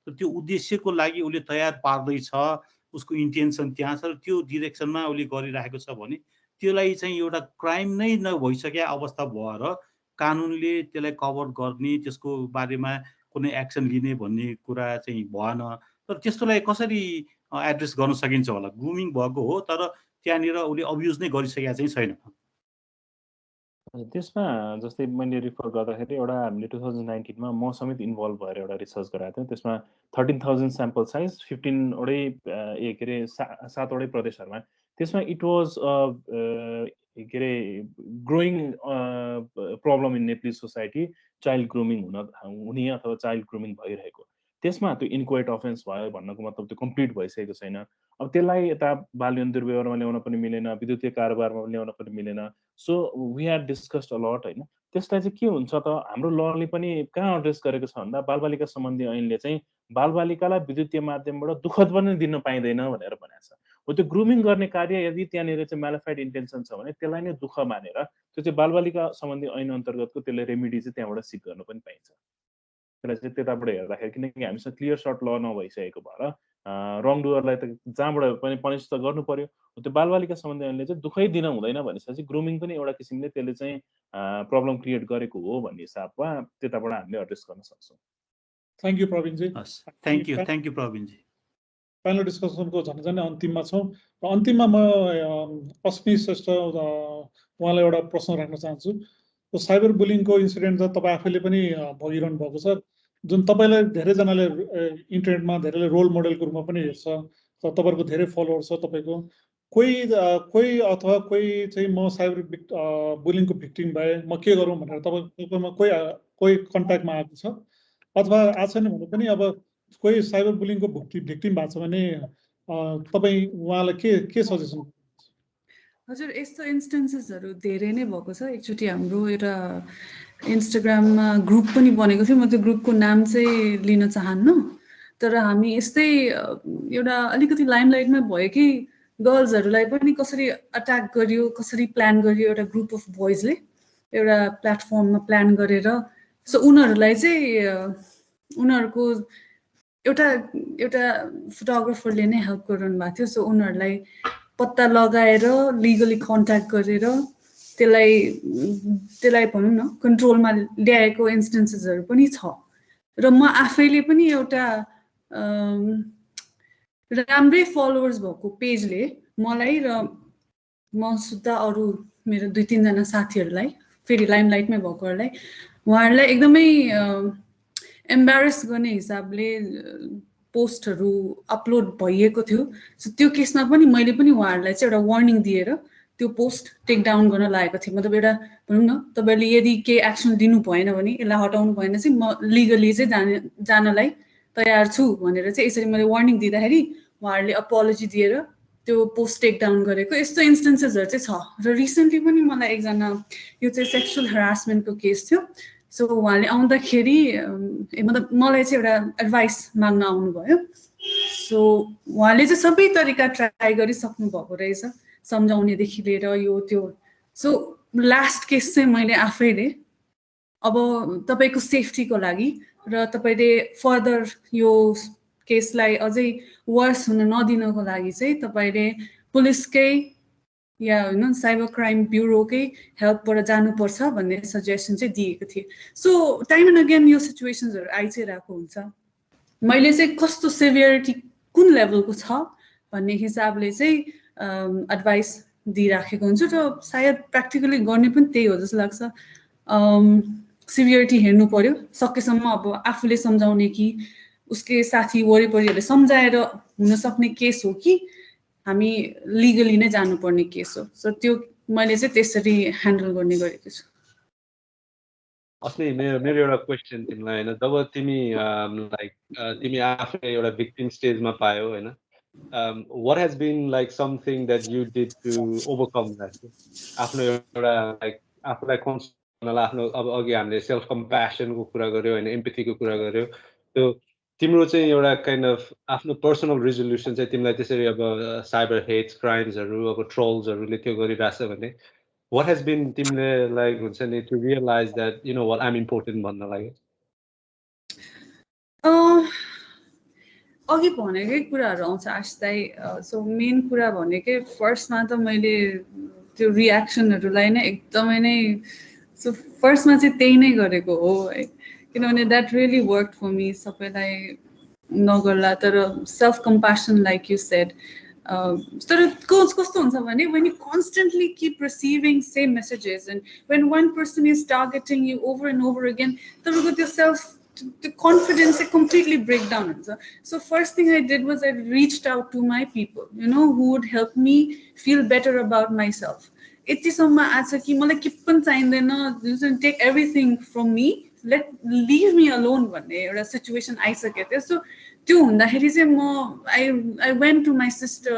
Speaker 5: त्यो उद्देश्यको लागि उसले तयार पार्दैछ उसको इन्टेन्सन त्यहाँ छ त्यो डिरेक्सनमा उसले गरिरहेको छ भने त्यसलाई चाहिँ एउटा क्राइम नै नभइसकेको अवस्था भएर कानुनले त्यसलाई कभर गर्ने त्यसको बारेमा कुनै एक्सन लिने भन्ने कुरा चाहिँ भएन तर त्यस्तोलाई कसरी एड्रेस गर्न सकिन्छ होला ग्रुमिङ भएको हो तर त्यहाँनिर उसले अब्युज नै गरिसकेको चाहिँ छैन
Speaker 3: त्यसमा जस्तै मैले रिफर गर्दाखेरि एउटा हामीले 2019 मा म समेत इन्भल्भ भएर एउटा रिसर्च गराएको थियौँ त्यसमा 13,000 स्याम्पल साइज 15 वटै के अरे 7 वटै प्रदेशहरूमा त्यसमा इट वाज के अरे growing problem in Nepalese society child grooming हुने अथवा चाइल्ड ग्रुमिङ भइरहेको त्यसमा त्यो इन्क्वाइट अफेन्स भयो भन्नको मतलब त्यो कम्प्लिट भइसकेको छैन अब त्यसलाई यता बाल यौन दुर्व्यवहारमा ल्याउन पनि मिलेन विद्युतीय कारोबारमा ल्याउन पनि मिलेन so we are discussed a lot होइन त्यसलाई चाहिँ के हुन्छ त हाम्रो लले पनि कहाँ एड्रेस गरेको छ भन्दा बालबालिका सम्बन्धी ऐनले चाहिँ बालबालिकालाई विद्युतीय माध्यमबाट दुःखद पनि दिन पाइँदैन भनेर भनेको छ हो त्यो ग्रुमिङ गर्ने कार्य यदि त्यहाँनिर चाहिँ म्यालिफाइड इन्टेन्सन छ भने त्यसलाई नै दुःख मानेर त्यो चाहिँ बालबालिका सम्बन्धी ऐन अन्तर्गतको त्यसले रेमिडी चाहिँ त्यहाँबाट सिक गर्न पनि पाइन्छ त्यसलाई चाहिँ त्यताबाट हेर्दाखेरि किनकि हामीसँग क्लियर सर्ट ल नभइसकेको भएर रङ डुवरलाई त जहाँबाट पनि पनिस त गर्नु पर्यो त्यो बालबालिका सम्बन्धी ऐनले चाहिँ दुःखै दिन हुँदैन भनेपछि ग्रुमिङ पनि एउटा किसिमले त्यसले चाहिँ प्रब्लम क्रिएट गरेको हो भन्ने हिसाबमा त्यताबाट हामीले एड्रेस गर्न सक्छौँ
Speaker 1: थ्याङ्क यू प्रवीणजी
Speaker 5: थ्याङ्क यू प्रवीणजी
Speaker 1: प्यानल डिस्कसनको झन्झनै अन्तिममा छौँ र अन्तिममा म अस्मी श्रेष्ठ उहाँलाई एउटा प्रश्न राख्न चाहन्छु साइबर बुलिङको इन्सिडेन्ट त तपाईँ आफैले पनि भोगिरहनु भएको छ जुन तपाईँलाई धेरैजनाले इन्टरनेटमा धेरैले रोल मोडलको रूपमा पनि हेर्छ र तपाईँहरूको धेरै फलोवर छ तपाईँको कोही अथवा कोही चाहिँ म साइबर बुलिङको भिक्टिम भए म के गरौँ भनेर तपाईँमा कोही कन्ट्याक्टमा आएको छ अथवा आएको छैन भने पनि अब कोही साइबर बुलिङको भिक्टिम भएको छ भने तपाईँ उहाँलाई के सजेसन
Speaker 2: हजुर यस्तो इन्स्टेन्सेसहरू धेरै नै भएको छ एकचोटि हाम्रो एउटा इन्स्टाग्राममा ग्रुप पनि बनेको थियो म त्यो ग्रुपको नाम चाहिँ लिन चाहन्न तर हामी यस्तै एउटा अलिकति लाइमलाइटमा भएकै गर्ल्सहरूलाई पनि कसरी अट्याक गरियो कसरी प्लान गरियो एउटा ग्रुप अफ बोइजले एउटा प्लेटफर्ममा प्लान गरेर सो उनीहरूलाई चाहिँ उनीहरूको एउटा फोटोग्राफरले नै हेल्प गरिरहनु भएको थियो सो उनीहरूलाई पत्ता लगाएर लिगली कन्ट्याक्ट गरेर त्यसलाई भनौँ न कन्ट्रोलमा ल्याएको इन्स्टेन्सेसहरू पनि छ र म आफैले पनि एउटा राम्रै फलोवर्स भएको पेजले मलाई र म सुत्दा अरू मेरो 2-3 जना साथीहरूलाई फेरि लाइमलाइटमै भएकोहरूलाई उहाँहरूलाई एकदमै एम्बारेस गर्ने हिसाबले पोस्टहरू अपलोड भइएको थियो सो त्यो केसमा पनि मैले पनि उहाँहरूलाई चाहिँ एउटा वार्निङ दिएर त्यो पोस्ट टेक डाउन गर्न लागेको थिएँ मतलब एउटा भनौँ न तपाईँले यदि केही एक्सन दिनु भएन भने यसलाई हटाउनु भएन चाहिँ म लिगली चाहिँ जानलाई तयार छु भनेर चाहिँ यसरी मैले वार्निङ दिँदाखेरि उहाँहरूले अपोलोजी दिएर त्यो पोस्ट टेक डाउन गरेको यस्तो इन्स्टेन्सेसहरू चाहिँ छ र रिसेन्टली पनि मलाई एकजना यो चाहिँ सेक्सुअल हरासमेन्टको केस थियो सो उहाँले आउँदाखेरि मतलब मलाई चाहिँ एउटा एडभाइस माग्न आउनुभयो सो उहाँले चाहिँ सबै तरिका ट्राई गरिसक्नु भएको रहेछ सम्झाउनेदेखि लिएर यो त्यो सो लास्ट केस चाहिँ मैले आफैले अब तपाईँको सेफ्टीको लागि र तपाईँले फर्दर यो केसलाई अझै वर्स हुन नदिनको लागि चाहिँ तपाईँले पुलिसकै या होइन साइबर क्राइम ब्युरोकै हेल्पबाट जानुपर्छ भन्ने सजेसन चाहिँ दिएको थिएँ सो टाइम एन्ड अगेन यो सिचुएसन्सहरू आइ चाहिँ रहेको हुन्छ मैले चाहिँ कस्तो सिभियरिटी कुन लेभलको छ भन्ने हिसाबले चाहिँ एडभाइस दिइराखेको हुन्छु र सायद प्र्याक्टिकली गर्ने पनि त्यही हो जस्तो लाग्छ सिभियरिटी हेर्नु पर्यो सकेसम्म अब आफूले सम्झाउने कि उसकै साथी वरिपरिहरूले सम्झाएर हुनसक्ने केस हो कि हामी लिगली नै जानुपर्ने केस हो सो त्यो मैले चाहिँ त्यसरी ह्यान्डल गर्ने गरेको छु
Speaker 4: अस्ति मेरो एउटा क्वेसन तिमीलाई होइन जब तिमी लाइक तिमी आफै एउटा भिक्टिम स्टेजमा पायौ होइन what has been like something that you did to overcome that आफ्नो एउटा लाइक आफूलाई कन्सर्न आफ्नो अब अघि हामीले सेल्फ कम्प्यासनको कुरा गर्यो होइन एम्पथीको कुरा गर्यो त्यो तिम्रो चाहिँ एउटा काइन्ड अफ आफ्नो पर्सनल रिजोल्युसन चाहिँ तिमीलाई त्यसरी अब साइबर हेट्स क्राइम्सहरू अब ट्रोल्सहरूले त्यो गरिरहेछ भने what has been तिमीले लाइक हुन्छ नि to realize that you know what I'm important भन्न लागि
Speaker 2: अघि भनेकै कुराहरू आउँछ आशदाई सो मेन कुरा भनेकै फर्स्टमा त मैले त्यो रियाक्सनहरूलाई नै एकदमै नै सो फर्स्टमा चाहिँ त्यही नै गरेको हो है किनभने that really work for me सबैलाई नगर्ला तर self compassion like you said तर कस्तो हुन्छ भने when you constantly keep receiving same messages and when one person is targeting you over and over again तपाईँको त्यो self the confidence completely break down. So first thing I did was I reached out to my people, you know, who would help me feel better about myself. यतिसम्म आज कि मलाई के पनि चाहिँदैन take everything from me, leave me alone भन्ने एउटा सिचुएसन आइसकेको थियो सो त्यो हुँदाखेरि चाहिँ म I went to my sister,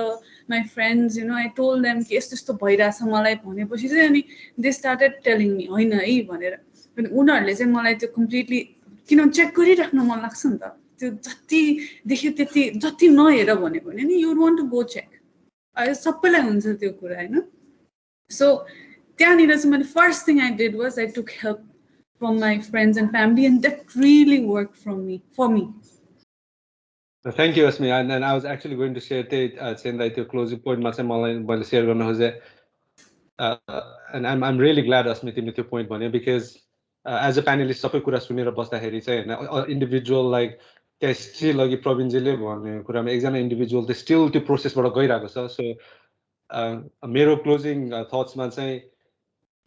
Speaker 2: my friends, you know, I told them कि यस्तो यस्तो भइरहेछ मलाई भनेपछि चाहिँ अनि they started telling me होइन है भनेर उनीहरूले चाहिँ मलाई त्यो कम्प्लिटली किन चेक गरिराख्न मन लाग्छ नि त त्यो जति देख्यो त्यति जति नहेर भन्यो भने नि you want to go check सबैलाई हुन्छ त्यो कुरा होइन सो त्यहाँनिर चाहिँ मैले first thing I did was I took help from my friends and family and that really work for me
Speaker 4: Thank you, Asmi. And I was actually going to share saying that your closing point मैले share गर्न खोजे and I'm really glad Asmi तिमीले त्यो point भन्यो because as a panelist सबै कुरा सुनेर बस्दाखेरि चाहिँ हैन इन्डिभिजुअल लाइक त्यहाँ स्टिल अघि प्रवीणजीले भन्ने कुरामा एकजना इन्डिभिजुअल चाहिँ स्टिल त्यो प्रोसेसबाट गइरहेको छ सो मेरो क्लोजिङ थट्समा चाहिँ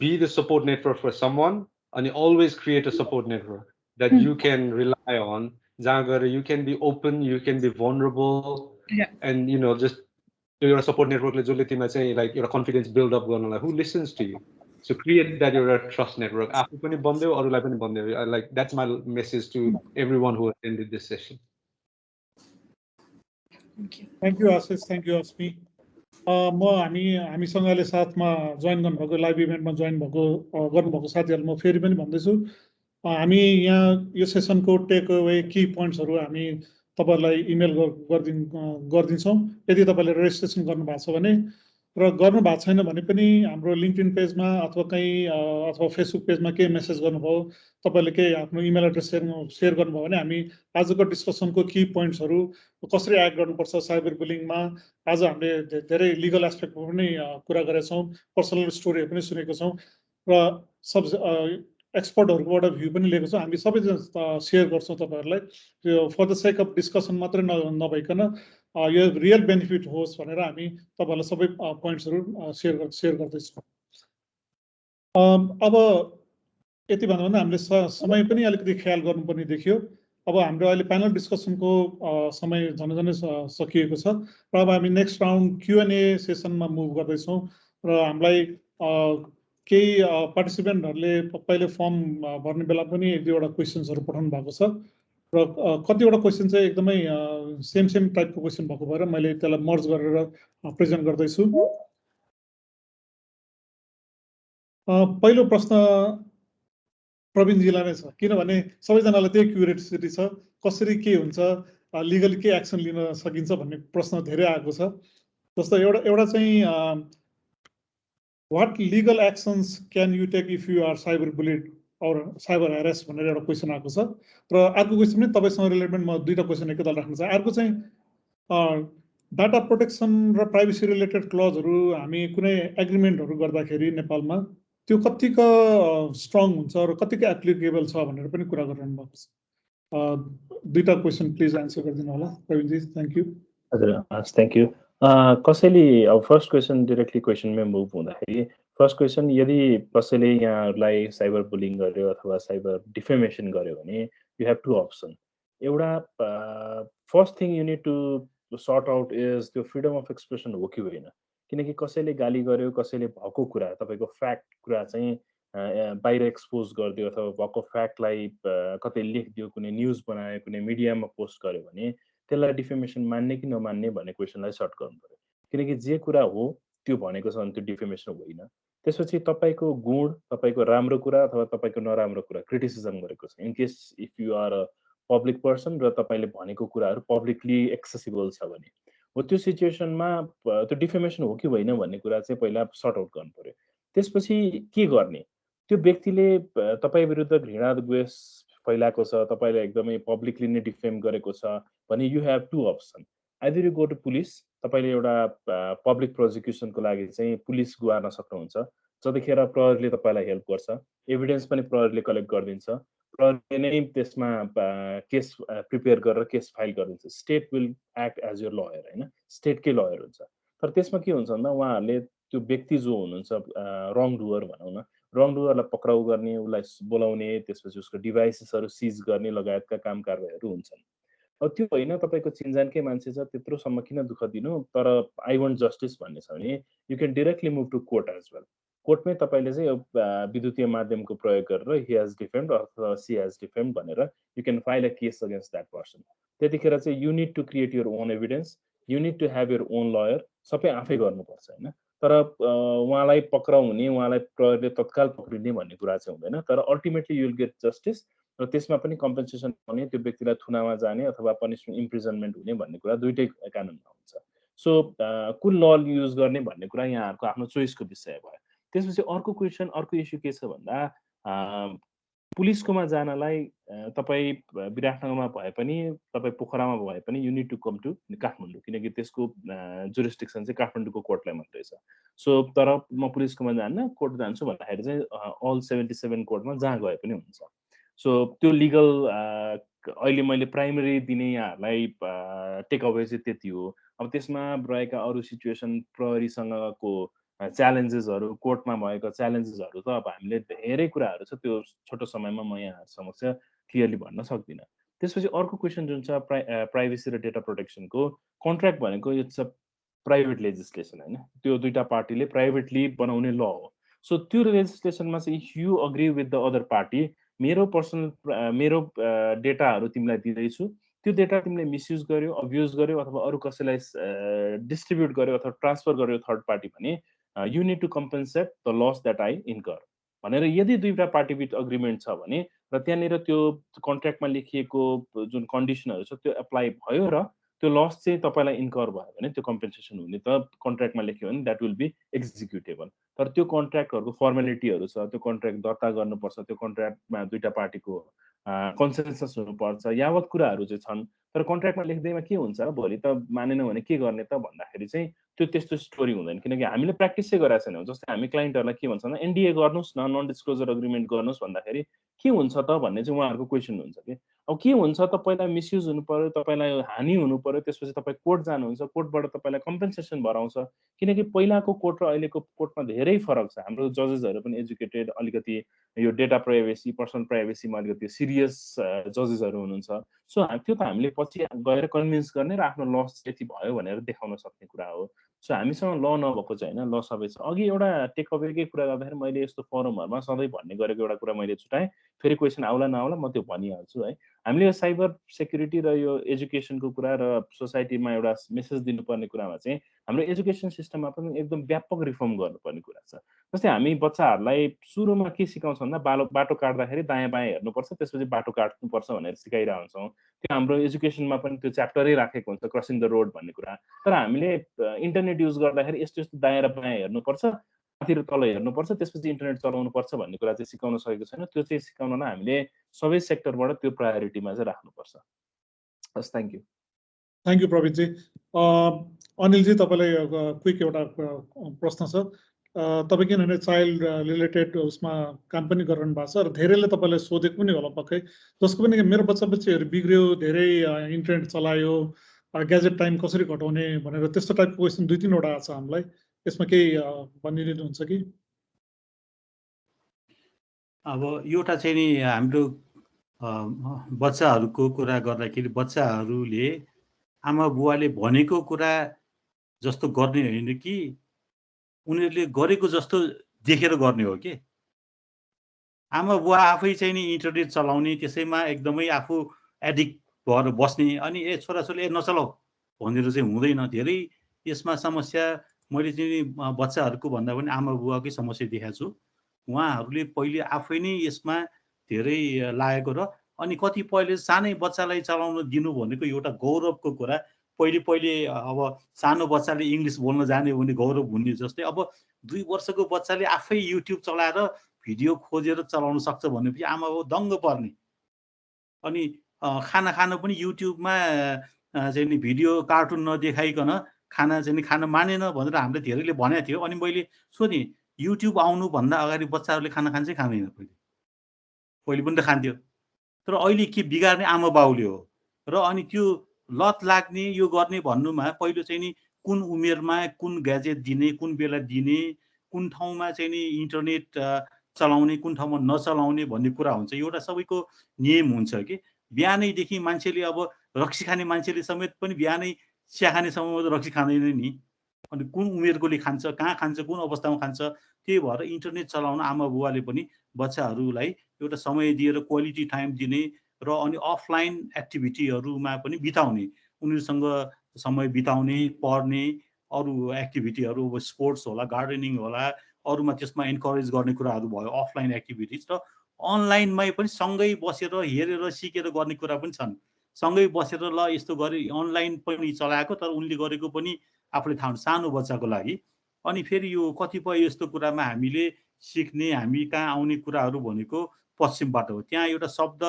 Speaker 4: be the support network for someone and always create a support network that you can rely on जहाँ गएर you can be open, you can be vulnerable, and you know just your support network ले जसले तिमीलाई चाहिँ like एउटा confidence build up गर्नलाई who listens to you. So create that your trust network. आफू पनि बन्देऊ अरूलाई पनि बन्देऊ. Like that's my message to everyone who attended this session.
Speaker 1: Thank you Ashish, thank you Asmi. म हामीसँगले साथमा जोइन गर्नुभएको लाइभ इभेन्टमा जोइन गर्नुभएको साथीहरु म फेरि पनि भन्दैछु हामी यहाँ यो सेसनको टेक अवे की पोइन्ट्सहरु हामी तपाईहरुलाई इमेल गर्दिन्छौं यदि तपाईले रेजिस्ट्रेसन गर्नुभएको छ भने र गर्नु भएको छैन भने पनि हाम्रो लिङ्क्डइन पेजमा अथवा कहीँ अथवा फेसबुक पेजमा केही मेसेज गर्नुभयो, तपाईँले केही आफ्नो इमेल एड्रेस सेयर गर्नुभयो भने हामी आजको डिस्कसनको की पोइन्ट्सहरू कसरी एक्ट गर्नुपर्छ साइबर बुलिङमा, आज हामीले धेरै लिगल एस्पेक्टमा पनि कुरा गरेका छौँ, पर्सनल स्टोरीहरू पनि सुनेको छौँ र एक्सपर्टहरूबाट भ्यू पनि लिएको छौँ। हामी सबैजना सेयर गर्छौँ तपाईँहरूलाई, त्यो for the sake of discussion मात्रै नभइकन यो रियल बेनिफिट होस् भनेर हामी तपाईँहरूलाई सबै पोइन्ट्सहरू सेयर गर्दैछौँ। अब यति भन्दा हामीले समय पनि अलिकति ख्याल गर्नुपर्ने देखियो। अब हाम्रो अहिले प्यानल डिस्कसनको समय झनै सकिएको छ र अब हामी नेक्स्ट राउन्ड Q&A सेसनमा मुभ गर्दैछौँ र हामीलाई केही पार्टिसिपेन्टहरूले पहिले फर्म भर्ने बेला पनि एक दुईवटा क्वेसन्सहरू पठाउनु भएको छ र कतिवटा क्वेसन चाहिँ एकदमै सेम टाइपको क्वेसन भएको भएर मैले त्यसलाई मर्ज गरेर प्रेजेन्ट गर्दैछु। पहिलो प्रश्न प्रवीणजीलाई नै छ, किनभने सबैजनालाई त्यही क्युरियोसिटी छ, कसरी के हुन्छ, लिगली के एक्सन लिन सकिन्छ भन्ने प्रश्न धेरै आएको छ। जस्तो एउटा चाहिँ what legal actions can you take if you are cyber bullied or cyber harass भनेर एउटा क्वेसन आएको छ र अर्को क्वेसन पनि तपाईँसँग रिलेटेड म दुईवटा क्वेसन एकैताल राख्न चाहे। अर्को चाहिँ डाटा प्रोटेक्सन र प्राइभेसी रिलेटेड क्लजहरू हामी कुनै एग्रिमेन्टहरू गर्दाखेरि नेपालमा त्यो कतिको स्ट्रङ हुन्छ र कतिको एप्लिकेबल छ भनेर पनि कुरा गरिरहनु भएको छ। दुईवटा क्वेसन प्लिज एन्सर गरिदिनु होला प्रवीणजी, थ्याङ्क यू।
Speaker 3: हजुर, थ्याङ्क यू। कसैले अब फर्स्ट क्वेसन डिरेक्टली क्वेसनमै मुभ हुँदाखेरि फर्स्ट क्वेसन, यदि कसैले यहाँहरूलाई साइबर बुलिङ गर्यो अथवा साइबर डिफेमेसन गर्यो भने यु हेभ टु अप्सन। एउटा first thing you need to sort out is त्यो फ्रिडम अफ एक्सप्रेसन हो कि होइन, किनकि कसैले गाली गर्यो, कसैले भएको कुरा तपाईँको फ्याक्ट कुरा चाहिँ बाहिर एक्सपोज गरिदियो अथवा भएको फ्याक्टलाई कतै लेखिदियो, कुनै न्युज बनायो, कुनै मिडियामा पोस्ट गर्यो भने त्यसलाई डिफेमेसन मान्ने कि नमान्ने भन्ने क्वेसनलाई सर्ट गर्नु पर्यो। किनकि जे कुरा हो त्यो भनेको छ भने त्यो डिफेमेसन होइन। त्यसपछि तपाईँको गुण, तपाईँको राम्रो कुरा अथवा तपाईँको नराम्रो कुरा क्रिटिसिजम गरेको छ। In case if you are a public person र तपाईँले भनेको कुराहरू पब्लिकली एक्सेसिबल छ भने हो, त्यो सिचुएसनमा त्यो डिफेमेसन हो कि होइन भन्ने कुरा चाहिँ पहिला सर्ट आउट गर्नु पर्यो। त्यसपछि के गर्ने, त्यो व्यक्तिले तपाईँ विरुद्ध घृणा द्वेष फैलाएको छ, तपाईँले एकदमै पब्लिकली नै डिफेम गरेको छ भने you have two option. Either you go to police, तपाईँले एउटा पब्लिक प्रोजिक्युसनको लागि चाहिँ पुलिस गुहार्न सक्नुहुन्छ, जतिखेर प्रहरीले तपाईँलाई हेल्प गर्छ, एभिडेन्स पनि प्रहरीले कलेक्ट गरिदिन्छ, प्रहरीले नै त्यसमा केस प्रिपेयर गरेर केस फाइल गरिदिन्छ। State will act as your lawyer, होइन, स्टेटकै लयर हुन्छ। तर त्यसमा के हुन्छ भन्दा उहाँहरूले त्यो व्यक्ति जो हुनुहुन्छ रङ डुवर भनौँ न, रङ डुवरलाई पक्राउ गर्ने, उसलाई बोलाउने, त्यसपछि उसको डिभाइसेसहरू सिज गर्ने लगायतका काम कारबाहीहरू हुन्छन्। अब त्यो होइन, तपाईँको चिनजानकै मान्छे छ, त्यत्रोसम्म किन दुःख दिनु, तर आई वान्ट जस्टिस भन्ने छ भने you can directly move to court as well. कोर्टमै तपाईँले चाहिँ विद्युतीय माध्यमको प्रयोग गरेर हि हेज डिफेम्ड अथवा सी हेज डिफेम्ड भनेर you can file a case against that person. त्यतिखेर चाहिँ you need to create your own evidence, you need to have your own lawyer, सबै आफै गर्नुपर्छ, होइन। तर उहाँलाई पक्राउ हुने, उहाँलाई प्रहरीले तत्काल पक्रिने भन्ने कुरा चाहिँ हुँदैन, तर ultimately you will get justice र त्यसमा पनि कम्पेन्सेसन हुने, त्यो व्यक्तिलाई थुनामा जाने अथवा पनिसमेन्ट इम्प्रिजनमेन्ट हुने भन्ने कुरा दुइटै कानुनमा हुन्छ। सो कुन ल युज गर्ने भन्ने कुरा यहाँहरूको आफ्नो चोइसको विषय भयो। त्यसपछि अर्को क्वेसन, अर्को इस्यु के छ भन्दा पुलिसकोमा जानलाई तपाईँ विराटनगरमा भए पनि, तपाईँ पोखरामा भए पनि you need to come to Kathmandu, किनकि त्यसको जुरिस्डिक्सन चाहिँ काठमाडौँको कोर्टलाई मात्रै छ। सो तर म पुलिसकोमा जान्न, कोर्ट जान्छु भन्दाखेरि चाहिँ अल 77 कोर्टमा जहाँ गए पनि हुन्छ। सो त्यो लिगल अहिले मैले प्राइमरी दिने यहाँहरूलाई टेक अवे चाहिँ त्यति हो। अब त्यसमा रहेका अरू सिचुएसन, प्रहरीसँगको च्यालेन्जेसहरू, कोर्टमा भएको च्यालेन्जेसहरू त अब हामीले धेरै कुराहरू छ, त्यो छोटो समयमा म यहाँ समक्ष क्लियरली भन्न सक्दिनँ। त्यसपछि अर्को क्वेसन जुन छ प्राइभेसी र डेटा प्रोटेक्सनको, कन्ट्र्याक्ट भनेको इट्स अ प्राइभेट लेजिस्लेसन, होइन, त्यो दुईवटा पार्टीले प्राइभेटली बनाउने ल हो। सो त्यो लेजिस्लेसनमा चाहिँ if you agree with the other party, मेरो पर्सनल मेरो डेटाहरू तिमीलाई दिँदैछु, त्यो डेटा तिमीले मिसयुज गर्यो, अब्युज गर्यो अथवा अरू कसैलाई डिस्ट्रिब्युट गर्यो अथवा ट्रान्सफर गर्यो थर्ड पार्टी भने you need to compensate the loss that I incur भनेर यदि दुईवटा पार्टी बिच अग्रिमेन्ट छ भने र त्यहाँनिर त्यो कन्ट्र्याक्टमा लेखिएको जुन कन्डिसनहरू छ त्यो एप्लाई भयो र त्यो लस चाहिँ तपाईँलाई इन्कर भयो भने त्यो कम्पेन्सेसन हुने त कन्ट्र्याक्टमा लेख्यो भने द्याट विल बी एक्जिक्युटेबल। तर त्यो कन्ट्र्याक्टहरूको फर्मालिटीहरू छ, त्यो कन्ट्र्याक्ट दर्ता गर्नुपर्छ, त्यो कन्ट्र्याक्टमा दुईटा पार्टीको कन्सेन्सस हुनुपर्छ, यावत कुराहरू चाहिँ छन्। तर कन्ट्र्याक्टमा लेख्दैमा के हुन्छ र भोलि त मानेन भने के गर्ने त भन्दाखेरि चाहिँ त्यो त्यस्तो स्टोरी हुँदैन। किनकि हामीले प्र्याक्टिस चाहिँ गरेका छैनौँ। जस्तै हामी क्लाइन्टहरूलाई के भन्छ भने एनडिए गर्नुहोस् न, नन डिस्क्लोजर एग्रिमेन्ट गर्नुहोस् भन्दाखेरि के हुन्छ त भन्ने चाहिँ उहाँहरूको क्वेसन हुन्छ कि। अब के हुन्छ त, पहिला मिसयुज हुनु पर्यो, तपाईँलाई हानि हुनु पर्यो, त्यसपछि तपाईँ कोर्ट जानुहुन्छ, कोर्टबाट तपाईँलाई कम्पेन्सेसन भराउँछ। किनकि पहिलाको कोर्ट र अहिलेको कोर्टमा धेरै फरक छ। हाम्रो जजेसहरू पनि एजुकेटेड, अलिकति यो डेटा प्राइभेसी, पर्सनल प्राइभेसीमा अलिकति सिरियस जजेसहरू हुनुहुन्छ। सो त्यो त हामीले पछि गएर कन्भिन्स गर्ने र आफ्नो लस यति भयो भनेर देखाउन सक्ने कुरा हो। सो हामीसँग ल नभएको चाहिँ होइन, ल सबै छ। अघि एउटा टेक अवेकै कुरा गर्दाखेरि मैले यस्तो फोरमहरूमा सधैँ भन्ने गरेको एउटा कुरा मैले छुटाएँ, फेरि क्वेसन आउला नआउला म त्यो भनिहाल्छु है। हामीले यो साइबर सेक्युरिटी र यो एजुकेसनको कुरा र सोसाइटीमा एउटा मेसेज दिनुपर्ने कुरामा चाहिँ हाम्रो एजुकेसन सिस्टममा पनि एकदम व्यापक रिफर्म गर्नुपर्ने कुरा छ। जस्तै हामी बच्चाहरूलाई सुरुमा के सिकाउँछ भन्दा बाटो काट्दाखेरि दायाँ बायाँ हेर्नुपर्छ, त्यसपछि बाटो काट्नुपर्छ भनेर सिकाइरहेको हुन्छौँ। त्यो हाम्रो एजुकेसनमा पनि त्यो च्याप्टरै राखेको हुन्छ, क्रसिङ द रोड भन्ने कुरा। तर हामीले इन्टरनेट युज गर्दाखेरि यस्तो यस्तो दायाँ र बायाँ हेर्नुपर्छ, माथि र तल हेर्नुपर्छ, त्यसपछि इन्टरनेट चलाउनुपर्छ भन्ने कुरा चाहिँ सिकाउन सकेको छैन। त्यो चाहिँ सिकाउनलाई हामीले सबै सेक्टरबाट त्यो प्रायोरिटीमा चाहिँ राख्नुपर्छ। हस्, thank you.
Speaker 1: Thank you Pravinji. Anilji, तपाईँलाई क्विक एउटा प्रश्न छ। तपाईँ किनभने चाइल्ड रिलेटेड उसमा काम पनि गरिरहनु भएको छ र धेरैले तपाईँलाई सोधेको पनि होला पक्कै, जसको पनि मेरो बच्चाबच्चीहरू बिग्रियो, धेरै इन्टरनेट चलायो, ग्याजेट टाइम कसरी घटाउने भनेर त्यस्तो टाइपको क्वेसन 2-3वटा आएको छ हामीलाई। यसमा केही भनिदिनुहुन्छ कि?
Speaker 5: अब एउटा चाहिँ नि हाम्रो बच्चाहरूको कुरा गर्दाखेरि बच्चाहरूले आमा बुवाले भनेको कुरा जस्तो गर्ने होइन कि उनीहरूले गरेको जस्तो देखेर गर्ने हो कि। आमा बुवा आफै चाहिँ नि इन्टरनेट चलाउने, त्यसैमा एकदमै आफू एडिक्ट भएर बस्ने, अनि छोराछोरीले नचलाऊ भनेर चाहिँ हुँदैन। धेरै यसमा समस्या मैले चाहिँ बच्चाहरूको भन्दा पनि आमा बुवाकै समस्या देखाएको छु। उहाँहरूले पहिले आफै नै यसमा धेरै लागेको र अनि कतिपयले सानै बच्चालाई चलाउन दिनु भनेको एउटा गौरवको कुरा। पहिले अब सानो बच्चाले इङ्ग्लिस बोल्न जाने भने गौरव हुने जस्तै अब 2 वर्षको बच्चाले आफै युट्युब चलाएर भिडियो खोजेर चलाउन सक्छ भनेपछि आमा बाउ दङ्ग पर्ने। अनि खाना खान पनि युट्युबमा चाहिँ नि भिडियो कार्टुन नदेखाइकन खाना चाहिँ खान मानेन भनेर हामीले धेरैले भनेको थियो। अनि मैले सोधेँ, युट्युब आउनुभन्दा अगाडि बच्चाहरूले खाना खान्छ कि खाँदैन? पहिले पनि त खान्थ्यो। तर अहिले के बिगार्ने आमा बाउले हो। र अनि त्यो लत लाग्ने, यो गर्ने भन्नुमा पहिलो चाहिँ नि कुन उमेरमा कुन ग्याजेट दिने, कुन बेला दिने, कुन ठाउँमा चाहिँ नि इन्टरनेट चलाउने, कुन ठाउँमा नचलाउने भन्ने कुरा हुन्छ। एउटा सबैको नियम हुन्छ कि बिहानैदेखि मान्छेले अब रक्सी खाने मान्छेले समेत पनि बिहानै चिया खाने समयमा त रक्सी खाँदैन नि। अनि कुन उमेरकोले खान्छ, कहाँ खान्छ, कुन अवस्थामा खान्छ। त्यही भएर इन्टरनेट चलाउन आमा बुवाले पनि बच्चाहरूलाई एउटा समय दिएर क्वालिटी टाइम दिने र अनि अफलाइन एक्टिभिटीहरूमा पनि बिताउने, उनीहरूसँग समय बिताउने, पढ्ने, अरू एक्टिभिटीहरू स्पोर्ट्स होला, गार्डनिङ होला, अरूमा त्यसमा इन्करेज गर्ने कुराहरू भयो, अफलाइन एक्टिभिटिज। र अनलाइनमै पनि सँगै बसेर हेरेर सिकेर गर्ने कुरा पनि छन्। सँगै बसेर ल यस्तो गरे, अनलाइन पनि चलाएको तर उनले गरेको पनि आफूले थाहा हुन्छ सानो बच्चाको लागि। अनि फेरि यो कतिपय यस्तो कुरामा हामीले सिक्ने, हामी कहाँ आउने कुराहरू भनेको पश्चिमबाट हो। त्यहाँ एउटा शब्द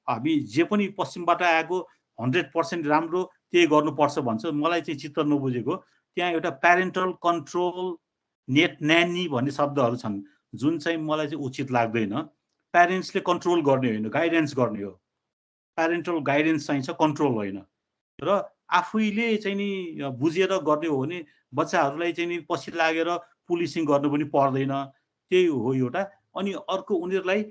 Speaker 5: हामी जे पनि पश्चिमबाट आएको 100% राम्रो त्यही गर्नुपर्छ भन्छ। मलाई चाहिँ चित्त नबुझेको त्यहाँ एउटा प्यारेन्टल कन्ट्रोल, नेट न्यानी भन्ने शब्दहरू छन् जुन चाहिँ मलाई चाहिँ उचित लाग्दैन। प्यारेन्ट्सले कन्ट्रोल गर्ने होइन, गाइडेन्स गर्ने हो। प्यारेन्टल गाइडेन्स चाहिन्छ, कन्ट्रोल होइन। र आफैले चाहिँ नि बुझेर गर्ने हो भने बच्चाहरूलाई चाहिँ नि पछि लागेर पुलिसिङ गर्नु पनि पर्दैन। त्यही हो एउटा। अनि अर्को उनीहरूलाई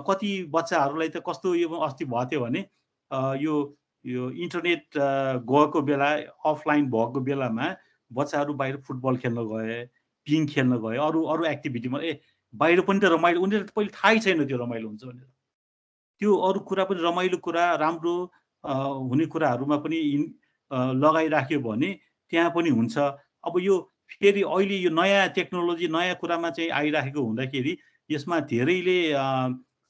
Speaker 5: कति बच्चाहरूलाई त कस्तो यो अस्ति भएको थियो भने यो इन्टरनेट गएको बेला, अफलाइन भएको बेलामा बच्चाहरू बाहिर फुटबल खेल्न गए, पिङ खेल्न गए, अरू एक्टिभिटीमा बाहिर पनि त रमाइलो, उनीहरूलाई त पहिले थाहै छैन त्यो रमाइलो हुन्छ भनेर। त्यो अरू कुरा पनि रमाइलो कुरा, राम्रो हुने कुराहरूमा पनि लगाइराख्यो भने त्यहाँ पनि हुन्छ। अब यो फेरि अहिले यो नयाँ टेक्नोलोजी, नयाँ कुरामा चाहिँ आइराखेको हुँदाखेरि यसमा धेरैले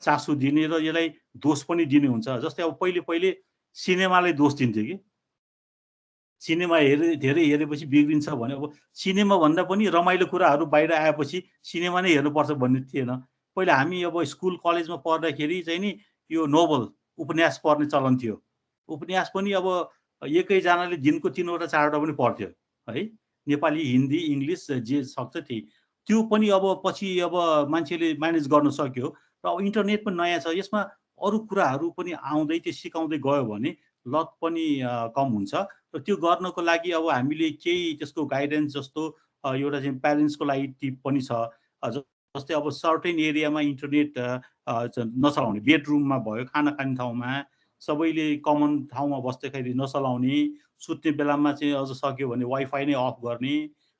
Speaker 5: चासो दिने र यसलाई दोष पनि दिने हुन्छ। जस्तै अब पहिले सिनेमालाई दोष दिन्थ्यो कि सिनेमा धेरै हेरेपछि बिग्रिन्छ भने अब सिनेमा भन्दा पनि रमाइलो कुराहरू बाहिर आएपछि सिनेमा नै हेर्नुपर्छ भन्ने थिएन। पहिला हामी अब स्कुल कलेजमा पढ्दाखेरि चाहिँ नि यो नोभल उपन्यास पढ्ने चलन थियो। उपन्यास पनि अब एकैजनाले दिनको 3वटा 4वटा पनि पढ्थ्यो है, नेपाली हिन्दी इङ्ग्लिस जे सक्छ त्यही। त्यो पनि अब पछि अब मान्छेले म्यानेज गर्न सक्यो र अब इन्टरनेट पनि नयाँ छ, यसमा अरू कुराहरू पनि आउँदै त्यो सिकाउँदै गयो भने लत पनि कम हुन्छ। र त्यो गर्नको लागि अब हामीले केही त्यसको गाइडेन्स जस्तो एउटा चाहिँ प्यारेन्ट्सको लागि टिप पनि छ। जस्तै अब सर्टेन एरियामा इन्टरनेट नचलाउने, बेडरुममा भयो, खाना खाने ठाउँमा, सबैले कमन ठाउँमा बस्दाखेरि नचलाउने, सुत्ने बेलामा चाहिँ अझ सक्यो भने वाइफाई नै अफ गर्ने